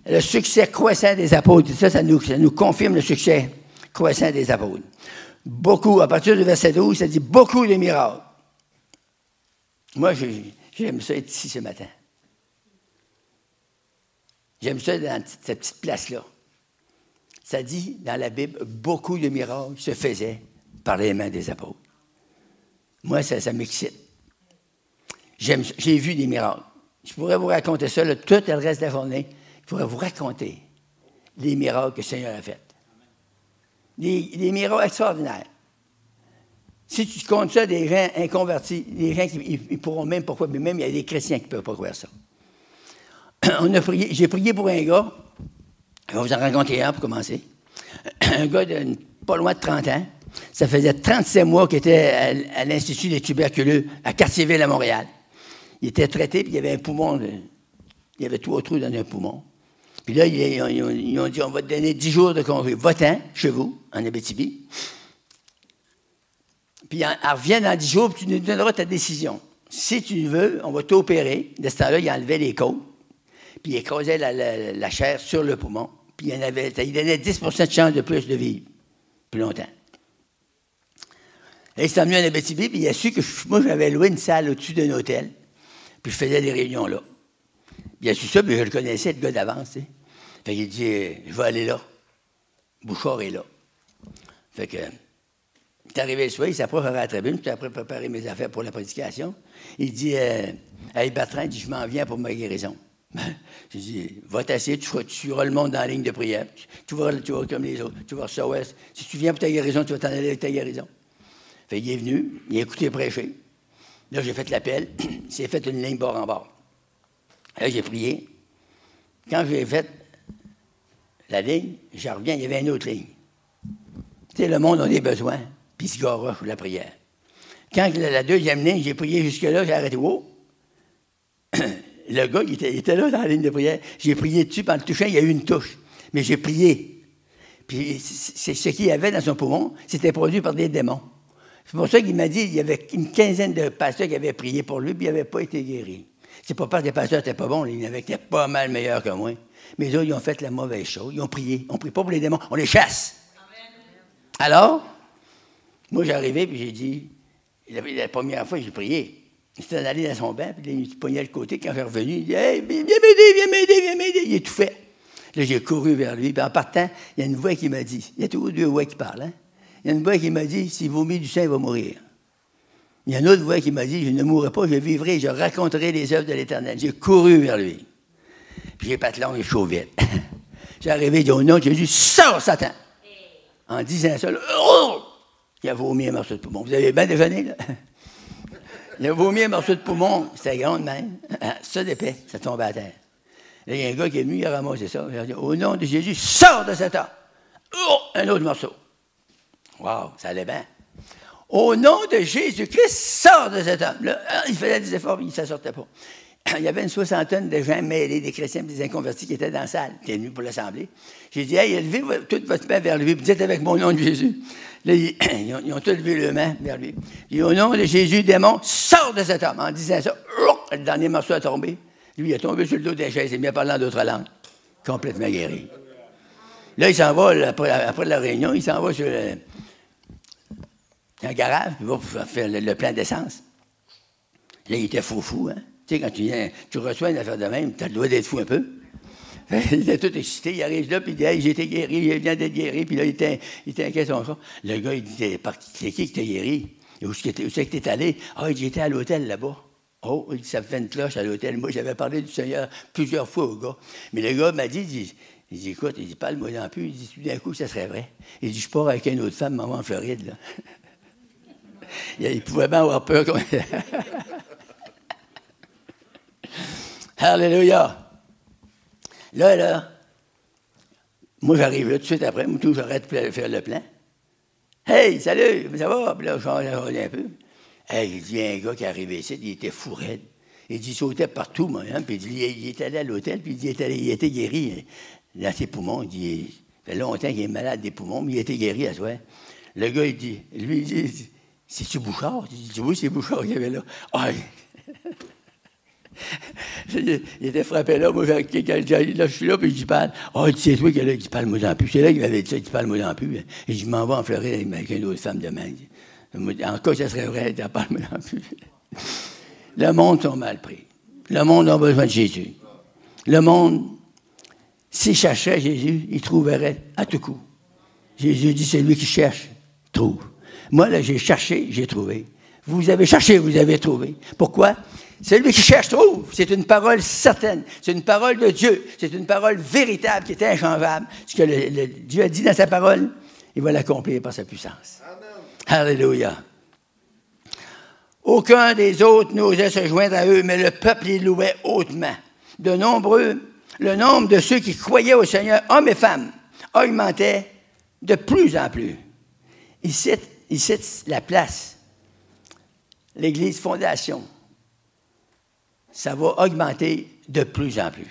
S2: Le succès croissant des apôtres, ça nous confirme le succès croissant des apôtres. Beaucoup, à partir du verset 12, ça dit beaucoup de miracles. Moi, j'aime ça être ici ce matin. J'aime ça dans cette petite place-là. Ça dit dans la Bible, beaucoup de miracles se faisaient par les mains des apôtres. Moi, ça m'excite. J'ai vu des miracles. Je pourrais vous raconter ça tout le reste de la journée. Je pourrais vous raconter les miracles que le Seigneur a faits. Des miracles extraordinaires. Si tu comptes ça, des gens inconvertis, des gens qui ne pourront même pas croire, mais même il y a des chrétiens qui ne peuvent pas croire ça. J'ai prié pour un gars, je vais vous en raconter un pour commencer. Un gars de pas loin de 30 ans. Ça faisait 37 mois qu'il était à l'Institut des tuberculeux à Cartierville à Montréal. Il était traité, puis il y avait un poumon, il y avait 3 trous dans un poumon. Puis là, ils ont dit, on va te donner 10 jours de congé. Va-t'en, chez vous, en Abitibi. Puis elle revient dans 10 jours, puis tu nous donneras ta décision. Si tu veux, on va t'opérer. De ce temps-là, il enlevait les côtes, puis il écrasait la chair sur le poumon. Puis il donnait 10 % de chance de plus de vivre plus longtemps. Là, il s'est emmené en Abitibi, puis il a su que moi, j'avais loué une salle au-dessus d'un hôtel, puis je faisais des réunions là. Puis il a su ça, puis je le connaissais, le gars d'avance, tu sais. Fait qu'il dit, je vais aller là. Bouchard est là. Fait que, il est arrivé le soir, il s'approche à la tribune, j'étais après préparer mes affaires pour la prédication. Il dit, hey Bertrand, il dit, je m'en viens pour ma guérison. J'ai dit, va t'asseoir, tu suivras le monde dans la ligne de prière. Tu vas comme les autres, tu vas recevoir. Si tu viens pour ta guérison, tu vas t'en aller avec ta guérison. Fait qu'il est venu, il a écouté prêcher. Là, j'ai fait l'appel, il s'est fait une ligne bord en bord. Là, j'ai prié. Quand j'ai fait la ligne, je reviens, il y avait une autre ligne. Tu sais, le monde a des besoins, puis il se garoche pour la prière. Quand la deuxième ligne, j'ai prié jusque-là, j'ai arrêté. Oh! Le gars, il était là dans la ligne de prière. J'ai prié dessus, puis en le touchant, il y a eu une touche. Mais j'ai prié. Puis c'est ce qu'il y avait dans son poumon, c'était produit par des démons. C'est pour ça qu'il m'a dit qu'il y avait une quinzaine de pasteurs qui avaient prié pour lui, puis il n'avait pas été guéri. C'est pas parce que les pasteurs n'étaient pas bons, il y en avait qui étaient pas mal meilleurs que moi. Mais eux, ils ont fait la mauvaise chose. Ils ont prié. On ne prie pas pour les démons, on les chasse. Amen. Alors, moi, j'arrivais, puis j'ai dit, la première fois, j'ai prié. Il s'est allé dans son bain, puis il se pognait le côté. Quand je suis revenu, il dit, hey, viens m'aider. Il étouffait. Là, j'ai couru vers lui, puis en partant, il y a une voix qui m'a dit, il y a toujours 2 voix qui parlent, hein? Il y a une voix qui m'a dit, s'il vomit du sang, il va mourir. Il y a une autre voix qui m'a dit, je ne mourrai pas, je vivrai, je raconterai les œuvres de l'Éternel. J'ai couru vers lui. Puis j'ai pas long et chaud vite. J'ai arrivé, il dit, au nom de Jésus, sors Satan! En disant ça, là, oh! Il a vomi un morceau de poumon. Vous avez bien déjeuné, là? Il a vomi un morceau de poumon, c'était grand de même. Ça d'épais, ça tombait à terre. Là, il y a un gars qui est venu, il a ramassé ça. Il a dit, au nom de Jésus, sors de cet homme! Oh! Un autre morceau. Wow, ça allait bien. Au nom de Jésus-Christ, sors de cet homme. Là, il faisait des efforts, mais il ne s'en sortait pas. Il y avait une soixantaine de gens mêlés, des chrétiens et des inconvertis qui étaient dans la salle, qui étaient venus pour l'assemblée. J'ai dit, hey, levez toute votre main vers lui, puis dites avec mon nom de Jésus. Là, ils ont tous levé leurs mains vers lui. Et au nom de Jésus, démon, sors de cet homme. En disant ça, le dernier morceau a tombé. Lui, il est tombé sur le dos des chaises, il s'est mis à parler en d'autres langues. Complètement guéri. Là, il s'en va, après la réunion, il s'en va sur un garage, il va faire le plein d'essence. Là, il était fou, hein. Tu sais, quand tu reçois une affaire de même, tu as le droit d'être fou un peu. Il était tout excité, il arrive là, puis il dit, hey, j'ai été guéri, il vient d'être guéri, puis là, il était inquiet son ça. Le gars, il dit, c'est qui t'a guéri? Et où c'est que t'es allé? Ah, il dit, j'étais à l'hôtel là-bas. Oh, il dit, ça me fait une cloche à l'hôtel. Moi, j'avais parlé du Seigneur plusieurs fois au gars. Mais le gars m'a dit, écoute, il dit, parle-moi non plus. Il dit, tout d'un coup, ça serait vrai. Il dit, je pars avec une autre femme, maman en Floride, là. Il pouvait bien avoir peur. Alléluia. Là, moi, j'arrive là tout de suite après. Moi, tout, j'arrête de faire le plan. Hey, salut, ça va? Puis là, je reviens un peu. Hey, il dit, il y a un gars qui est arrivé ici, il était fou raide. Il dit, il sautait partout, moi. Hein? Puis il est allé à l'hôtel, puis il était guéri dans ses poumons. Il dit, ça fait longtemps qu'il est malade des poumons, mais il était guéri à soi. Le gars, il dit, c'est-tu Bouchard? Il dit, oui, c'est Bouchard qu'il y avait là. Ah, il était frappé là, moi, là, je suis là, puis je dis, parle. Ah, c'est toi qui dit, parle-moi en plus. C'est là qu'il m'avait dit ça, il dit, parle-moi en plus. Et je m'en vais en Floride avec une autre femme demain. En cas, ça serait vrai, parle-moi en plus. Le monde sont mal pris. Le monde a besoin de Jésus. Le monde, s'il cherchait Jésus, il trouverait à tout coup. Jésus dit, c'est lui qui cherche, trouve. Moi, là, j'ai cherché, j'ai trouvé. Vous avez cherché, vous avez trouvé. Pourquoi? Celui qui cherche trouve. C'est une parole certaine. C'est une parole de Dieu. C'est une parole véritable qui est inchangeable. Ce que Dieu a dit dans sa parole, il va l'accomplir par sa puissance. Amen. Alléluia. Aucun des autres n'osait se joindre à eux, mais le peuple les louait hautement. Le nombre de ceux qui croyaient au Seigneur, hommes et femmes, augmentait de plus en plus. Il cite la place, l'Église Fondation. Ça va augmenter de plus en plus.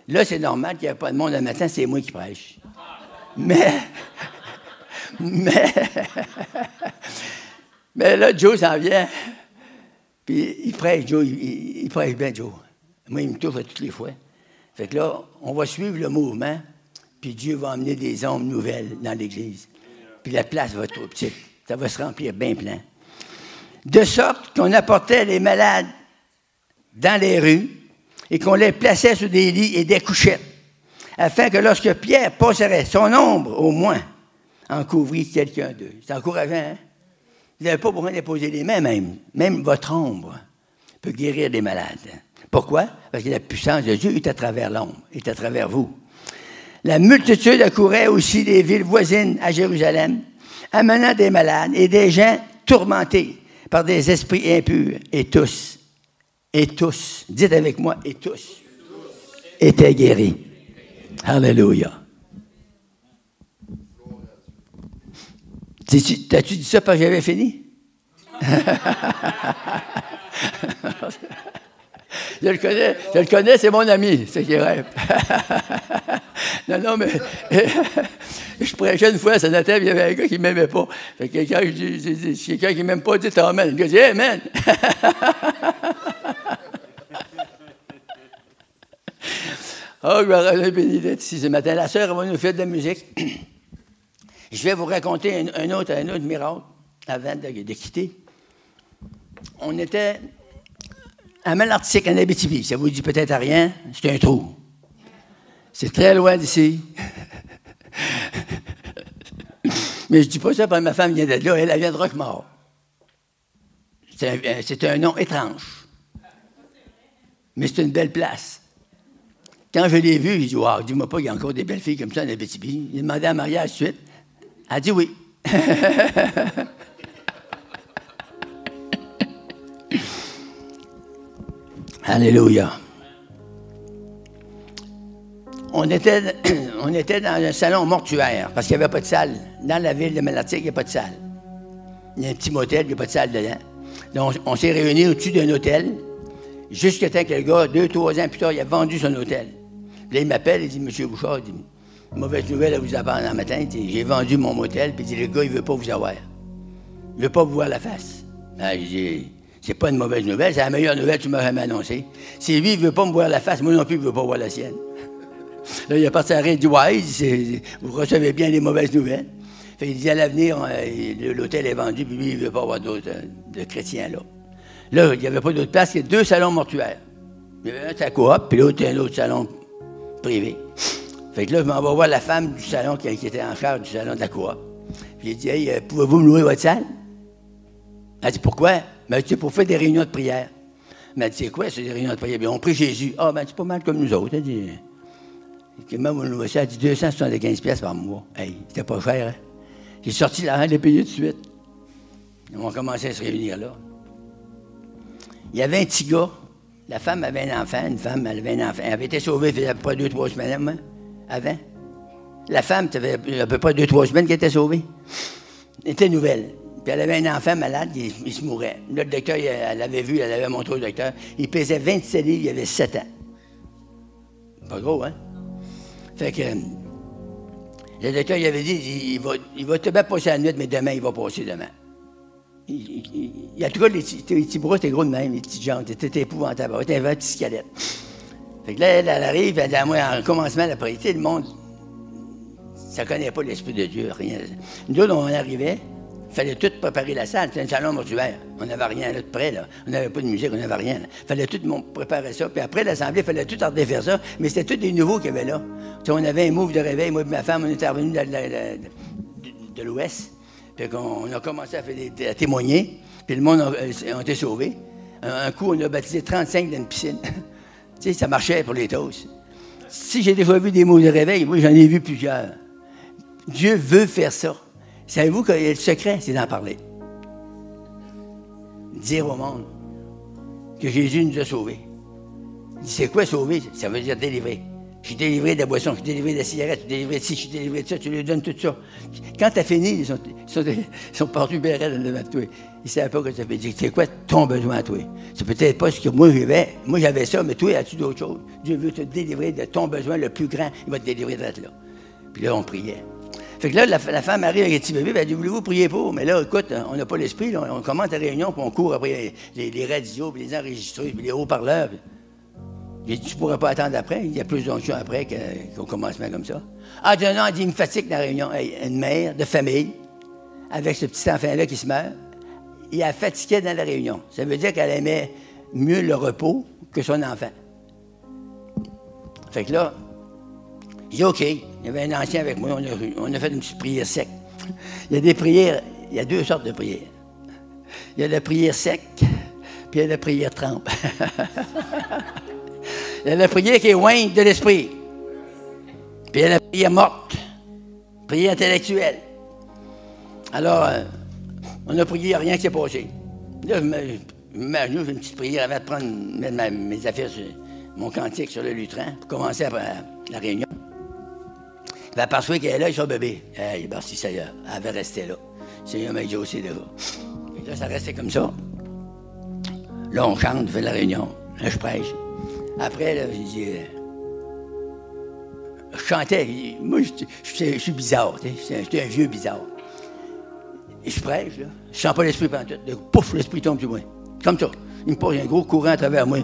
S2: Là, c'est normal qu'il n'y ait pas de monde le matin, c'est moi qui prêche. Mais là, Joe s'en vient, puis il prêche, Joe, il prêche bien, Joe. Moi, il me touche à toutes les fois. Fait que là, on va suivre le mouvement, puis Dieu va amener des ombres nouvelles dans l'Église. Puis la place va être trop petite. Ça va se remplir bien plein. De sorte qu'on apportait les malades dans les rues et qu'on les plaçait sur des lits et des couchettes, afin que lorsque Pierre passerait, son ombre, au moins, en couvrit quelqu'un d'eux. C'est encourageant, hein? Vous n'avez pas besoin de poser les mains, même. Même votre ombre peut guérir des malades. Pourquoi? Parce que la puissance de Dieu est à travers l'ombre, est à travers vous. La multitude accourait aussi des villes voisines à Jérusalem, amenant des malades et des gens tourmentés par des esprits impurs, et tous, dites avec moi, et tous, étaient guéris. Alléluia. T'as-tu dit ça parce que j'avais fini? Je le connais, c'est mon ami, c'est qui rêve. Non, mais je prêchais une fois à Saint-Nathalie, il y avait un gars qui ne m'aimait pas. Fait que quelqu'un qui ne m'aime pas dit Amen. Le gars dit Amen. Oh, je suis béni d'être ici ce matin. La sœur va nous faire de la musique. Je vais vous raconter un autre miracle avant de quitter. On était à Malartic, en Abitibi. Ça vous dit peut-être à rien. C'est un trou. C'est très loin d'ici. Mais je ne dis pas ça parce que ma femme vient d'être là. Elle vient de Roquemort. C'est un nom étrange. Mais c'est une belle place. Quand je l'ai vu, j'ai dit, wow, dis-moi pas qu'il y a encore des belles filles comme ça en Abitibi. J'ai demandé à Maria tout de suite. Elle a dit oui. Alléluia. On était dans un salon mortuaire, parce qu'il n'y avait pas de salle. Dans la ville de Malartic, il n'y a pas de salle. Il y a un petit motel, il n'y a pas de salle dedans. Donc, on s'est réunis au-dessus d'un hôtel, jusqu'à temps que le gars, 2-3 ans plus tard, il a vendu son hôtel. Puis là, il m'appelle, il dit, M. Bouchard, il dit, mauvaise nouvelle à vous apprendre un matin. J'ai vendu mon motel, puis il dit, le gars, il ne veut pas vous avoir. Il ne veut pas vous voir la face. Ah, je dis, c'est pas une mauvaise nouvelle, c'est la meilleure nouvelle que tu m'as jamais annoncée. Si lui, il ne veut pas me voir la face, moi non plus, il ne veut pas voir la sienne. Là, il a parti à rire, il dit, ouais, vous recevez bien les mauvaises nouvelles. Fait, il dit, à l'avenir, l'hôtel est vendu, puis lui, il ne veut pas avoir d'autres de chrétiens là. Là, il n'y avait pas d'autre place, il y a 2 salons mortuaires. Il y avait un à la coop, puis l'autre, un autre salon privé. Fait que là, je m'en vais voir la femme du salon qui était en charge du salon de la coop. Puis il dit, hey, pouvez-vous me louer votre salle? Elle dit, pourquoi? Ben, c'est pour faire des réunions de prière. Mais elle dit, c'est quoi, c'est des réunions de prière? Bien, on prie Jésus. Ah, ben, c'est pas mal comme nous autres. Elle dit, comment vous louez ça? Elle dit, 275$ par mois. Hey, c'était pas cher, hein? J'ai sorti l'argent, je l'ai payé tout de suite. On a commencé à se réunir là. Il y avait un petit gars. La femme avait un enfant. Une femme, elle avait un enfant. Elle avait été sauvée, il faisait à peu près 2-3 semaines hein, avant. La femme, ça faisait à peu près 2-3 semaines qu'elle était sauvée. Elle était nouvelle. Puis elle avait un enfant malade, il se mourait. Le docteur, elle l'avait vu, elle l'avait montré au docteur. Il pesait 27 livres, il avait 7 ans. Pas gros, hein? Fait que le docteur, il avait dit, il va te battre passer la nuit, mais demain, il va passer demain. Il a tout cas, les petits bras, c'était gros de même, les petites jambes, c'était épouvantable. C'était un petit squelette. Fait que là, elle arrive, elle dit à moi, en commencement, la prière, le monde, ça ne connaît pas l'Esprit de Dieu, rien. Nous autres, on arrivait, il fallait tout préparer la salle, c'était un salon mortuaire. On n'avait rien là de près, là. On n'avait pas de musique, on n'avait rien. Il fallait tout préparer ça. Puis après l'assemblée, il fallait tout redéfaire ça. Mais c'était tous des nouveaux qu'il y avait là. T'sais, on avait un move de réveil, moi et ma femme, on était revenus de l'Ouest. Puis on a commencé à témoigner. Puis le monde a été sauvé. Un coup, on a baptisé 35 dans une piscine. Tu sais, ça marchait pour les toasts. Si j'ai déjà vu des mots de réveil, moi, j'en ai vu plusieurs. Dieu veut faire ça. Savez-vous que le secret, c'est d'en parler. Dire au monde que Jésus nous a sauvés. Il dit, c'est quoi sauver? Ça veut dire délivrer. Je suis délivré de la boisson, je suis délivré de la cigarette, je suis délivré de ci, je suis délivré de ça, tu lui donnes tout ça. Quand tu as fini, ils sont partis bien raides devant toi. Ils ne savaient pas que ça veut dire. C'est quoi ton besoin à toi? C'est peut-être pas ce que moi j'avais. Moi j'avais ça, mais toi, as-tu d'autres choses? Dieu veut te délivrer de ton besoin le plus grand. Il va te délivrer d'être là. Puis là, on priait. Fait que là, la femme arrive avec un petit bébé, elle dit, voulez-vous prier pour? Mais là, écoute, on n'a pas l'esprit, là, on commence la réunion, puis on court après les radios, puis les enregistreurs, puis les haut-parleurs. J'ai dit, tu ne pourras pas attendre après, il y a plus d'onction après qu'au commencement comme ça. Ah, non, elle dit, il me fatigue la réunion. Hey, une mère de famille, avec ce petit enfant-là qui se meurt, il la fatiguait dans la réunion. Ça veut dire qu'elle aimait mieux le repos que son enfant. Fait que là, j'ai dit, OK. Il y avait un ancien avec moi, on a fait une petite prière sec. Il y a des prières, il y a 2 sortes de prières. Il y a la prière sec, puis il y a la prière trempe. Il y a la prière qui est loin de l'esprit. Puis il y a la prière morte, prière intellectuelle. Alors, on a prié, rien qui s'est passé. Là, je m'imagine, j'ai une petite prière avant de mettre mes affaires, mon cantique sur le lutrin, pour commencer la réunion. Elle va aperçoit qu'elle est là, il son bébé. Hey, merci Seigneur. Elle avait resté là. Seigneur m'a dit aussi déjà. Et là, ça restait comme ça. Là, on chante, on fait la réunion. Là, je prêche. Après, là, j'ai dit... je chantais. Moi, je suis bizarre. J'étais un vieux bizarre. Et je prêche, là. Je sens pas l'esprit pendant tout. Pouf, l'esprit tombe sur moi. Comme ça. Il me pose un gros courant à travers moi.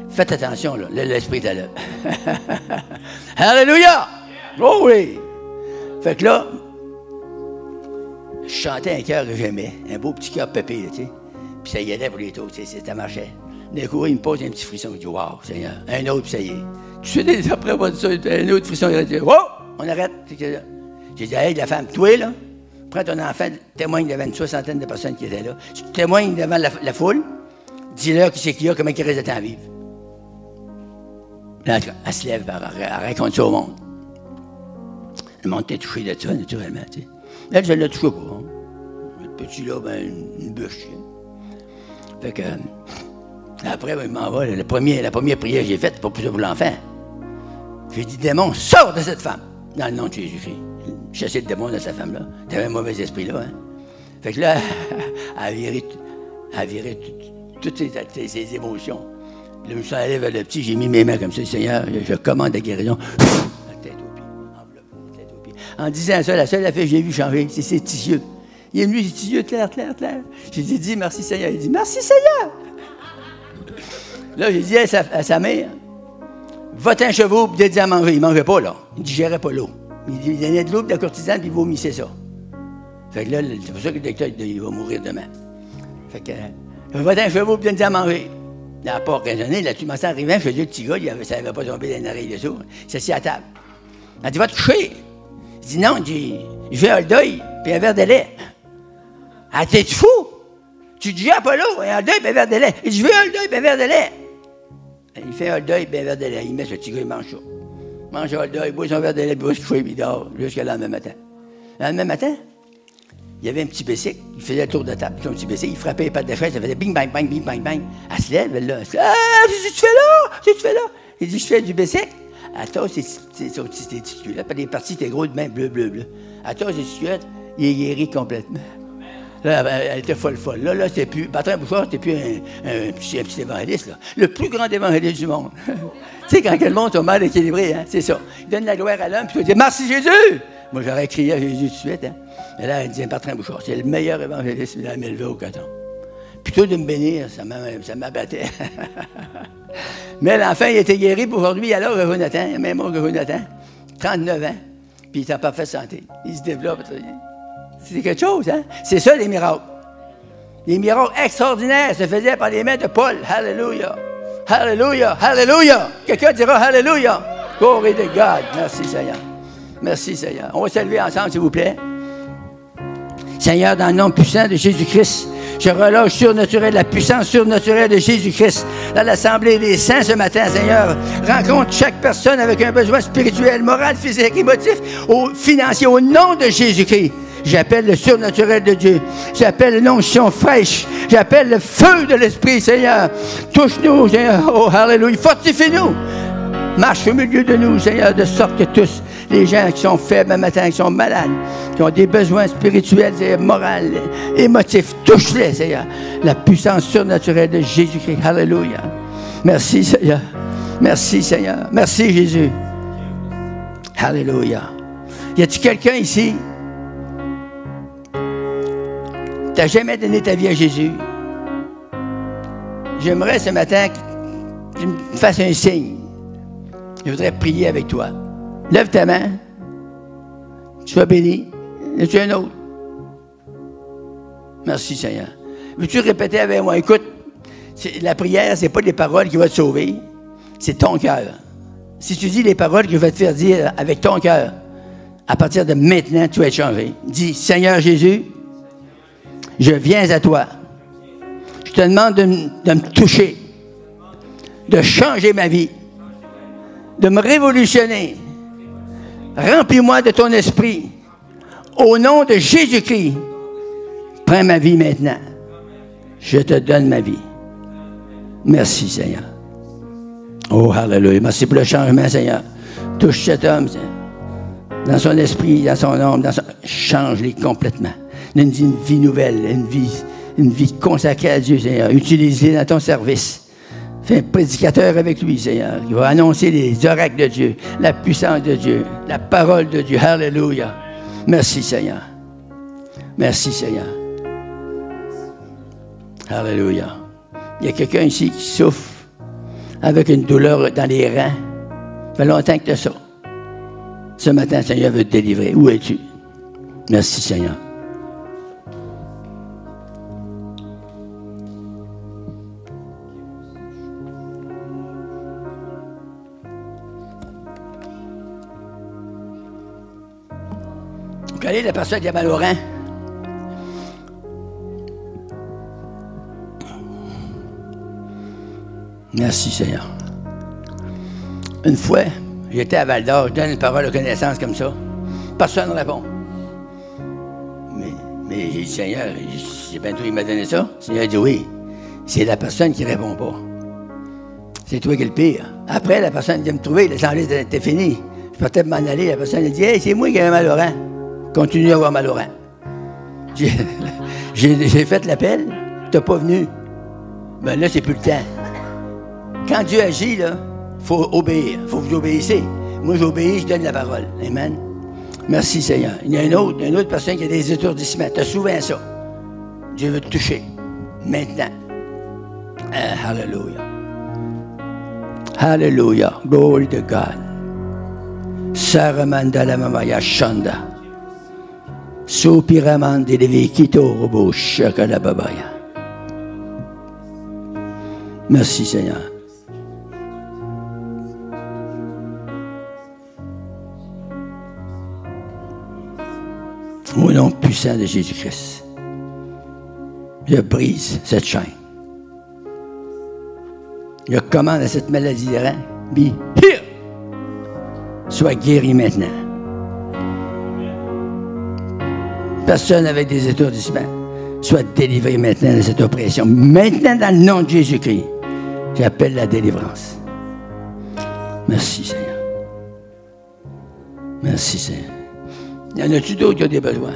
S2: Faites attention, là. L'esprit est là. Alléluia! Oh oui! Fait que là, je chantais un cœur que j'aimais, un beau petit cœur pépé, tu sais. Puis ça y allait pour les taux, tu sais, ça marchait. D'un coup, il me pose un petit frisson, je dis, wow, Seigneur, un autre, puis ça y est. Tu sais, après avoir dit ça, un autre frisson, il a dit, wow, on arrête. J'ai dit, hey, la femme, toi, là, prends ton enfant, témoigne devant une soixantaine de personnes qui étaient là. Tu témoignes devant la foule, dis-leur qui c'est qu'il y a, comment il reste de temps à vivre. Là, elle se lève, elle raconte ça au monde. Le monde était touché de ça, naturellement. Tu sais. Elle, je ne la touche pas. Hein. Le petit là, ben, une bûche. Fait que, après, ben, il m'en va. La première prière que j'ai faite, pas plus pour l'enfant. J'ai dit, démon, sors de cette femme. Dans le nom de Jésus-Christ. Chasser le démon de cette femme-là. T'avais un mauvais esprit là. Hein. Fait que là, elle a viré toutes ses émotions. Là, je me suis allé vers le petit, j'ai mis mes mains comme ça, Seigneur, je commande la guérison. La tête aux pieds, enveloppe, la tête aux pieds. En disant ça, la seule affaire que j'ai vu changer, c'est ses petits yeux. Il est venu, ses petits yeux clairs. J'ai dit, merci Seigneur. Il dit, merci Seigneur. Là, j'ai dit à sa mère, va-t'en un chevaux, puis dit à manger. Il ne mangeait pas, là. Il ne digérait pas l'eau. Il donnait de l'eau, de la cortisane, puis il vomissait ça. Fait que là, c'est pour ça que le docteur, il va mourir demain. Fait que, va-t'en un chevaux, puis dit à manger. Il n'a pas raisonné. Là-dessus, en arrivant, je faisais le petit gars, ça n'avait pas tombé dans une oreille de sourd. Il s'est assis à table. Elle dit, va te coucher. Il dit, non, je vais à un deuil, puis un verre de lait. Elle dit, t'es-tu fou? Tu dis à Apollo, un deuil, puis un verre de lait. Il dit, je veux un deuil, puis un verre de lait. Il fait un deuil, puis un verre de lait. Il met ce petit gars, il mange ça. Il mange un deuil, il boit son verre de lait, puis il va se coucher, puis il dort, jusqu'à le lendemain matin. Le lendemain matin, il y avait un petit bicycle, il faisait le tour de table, son petit bicycle, il frappait les pattes de chaise, ça faisait bing, bang, bang, bing, bang, bang. Elle se lève, elle se dit, ah, qu'est-ce que tu fais là? Qu'est-ce que tu fais là? Il dit, je fais du bicycle. Elle tasse son petit testicule, là, puis les parties étaient gros de main, bleu. Elle tasse ses testicules, il est guéri complètement. Là, elle était folle. Là, c'était plus, Bertrand Bouchard, c'était plus un petit évangéliste, là. Le plus grand évangéliste du monde. Tu sais, quand le monde est mal équilibré, hein, c'est ça. Il donne la gloire à l'homme, puis il dit, merci Jésus! Moi, j'aurais crié à Jésus tout de suite, hein. Mais là, elle dit, Bertrand Bouchard, c'est le meilleur évangéliste, il m'a élevé au coton. Plutôt de me bénir, ça m'abattait. Mais l'enfant, il était guéri pour aujourd'hui, alors Jonathan, même âge que Jonathan, 39 ans, puis il est en parfaite santé. Il se développe. C'est quelque chose, hein? C'est ça, les miracles. Les miracles extraordinaires se faisaient par les mains de Paul. Alléluia! Alléluia! Alléluia! Quelqu'un dira Alléluia! Glory to God! Merci, Seigneur. Merci, Seigneur. On va se lever ensemble, s'il vous plaît. Seigneur, dans le nom puissant de Jésus-Christ, je relâche surnaturel, la puissance surnaturelle de Jésus-Christ dans l'Assemblée des saints ce matin, Seigneur. Rencontre chaque personne avec un besoin spirituel, moral, physique, émotif, financier, au nom de Jésus-Christ. J'appelle le surnaturel de Dieu. J'appelle l'onction fraîche. J'appelle le feu de l'Esprit, Seigneur. Touche-nous, Seigneur. Oh, alléluia. Fortifie-nous. Marche au milieu de nous, Seigneur, de sorte que tous les gens qui sont faibles un matin, qui sont malades, qui ont des besoins spirituels, moraux, émotifs, touche-les, Seigneur. La puissance surnaturelle de Jésus-Christ. Alléluia. Merci, Seigneur. Merci, Seigneur. Merci, Jésus. Alléluia. Y a-t-il quelqu'un ici? Tu n'as jamais donné ta vie à Jésus? J'aimerais ce matin que tu me fasses un signe. Je voudrais prier avec toi. Lève ta main. Sois béni. Et tu as un autre. Merci, Seigneur. Veux-tu répéter avec moi? Écoute, la prière, ce n'est pas les paroles qui vont te sauver. C'est ton cœur. Si tu dis les paroles que je vais te faire dire avec ton cœur, à partir de maintenant, tu vas être changé. Dis, Seigneur Jésus, je viens à toi. Je te demande de me toucher, de changer ma vie, de me révolutionner. Remplis-moi de ton esprit. Au nom de Jésus-Christ, prends ma vie maintenant. Je te donne ma vie. Merci, Seigneur. Oh, hallelujah. Merci pour le changement, Seigneur. Touche cet homme, Seigneur. Dans son esprit, dans son âme, change-les complètement. Donne une vie nouvelle, une vie consacrée à Dieu, Seigneur. Utilise-les dans ton service. Fais un prédicateur avec lui, Seigneur, qui va annoncer les oracles de Dieu, la puissance de Dieu, la parole de Dieu. Alléluia. Merci, Seigneur. Merci, Seigneur. Alléluia. Il y a quelqu'un ici qui souffre avec une douleur dans les reins. Ça fait longtemps que tu as ça. Ce matin, le Seigneur veut te délivrer. Où es-tu? Merci, Seigneur. Vous connaissez la personne qui a mal au rein? Merci, Seigneur. Une fois, j'étais à Val-d'Or, je donne une parole de connaissance comme ça. Personne ne répond. Mais j'ai dit, Seigneur, c'est bien toi qui m'a donné ça. Le Seigneur a dit, oui, c'est la personne qui ne répond pas. C'est toi qui es le pire. Après, la personne vient me trouver, l'assemblée était finie. Je partais m'en aller, la personne a dit, hey, c'est moi qui ai mal au rein. Continue à avoir mal au rein. J'ai fait l'appel, tu n'es pas venu. Ben là, c'est plus le temps. Quand Dieu agit, là, il faut obéir. Il faut que vous obéissez. Moi, j'obéis, je donne la parole. Amen. Merci, Seigneur. Il y a une autre personne qui a des étourdissements. Tu as souvent ça. Dieu veut te toucher. Maintenant. Hallelujah. Hallelujah. Glory to God. Saramanda la mamaya shanda. Sopiramande de vikito robo shakala babaya. Merci, Seigneur. Au nom puissant de Jésus-Christ, je brise cette chaîne. Je commande à cette maladie de rein, be here. Sois guéri maintenant. Personne avec des étourdissements, soit délivré maintenant de cette oppression. Maintenant, dans le nom de Jésus-Christ, j'appelle la délivrance. Merci, Seigneur. Merci, Seigneur. Y en a-tu d'autres qui ont des besoins?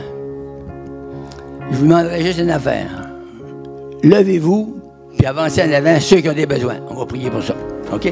S2: Je vous demanderai juste une affaire. Levez-vous, puis avancez en avant ceux qui ont des besoins. On va prier pour ça. OK?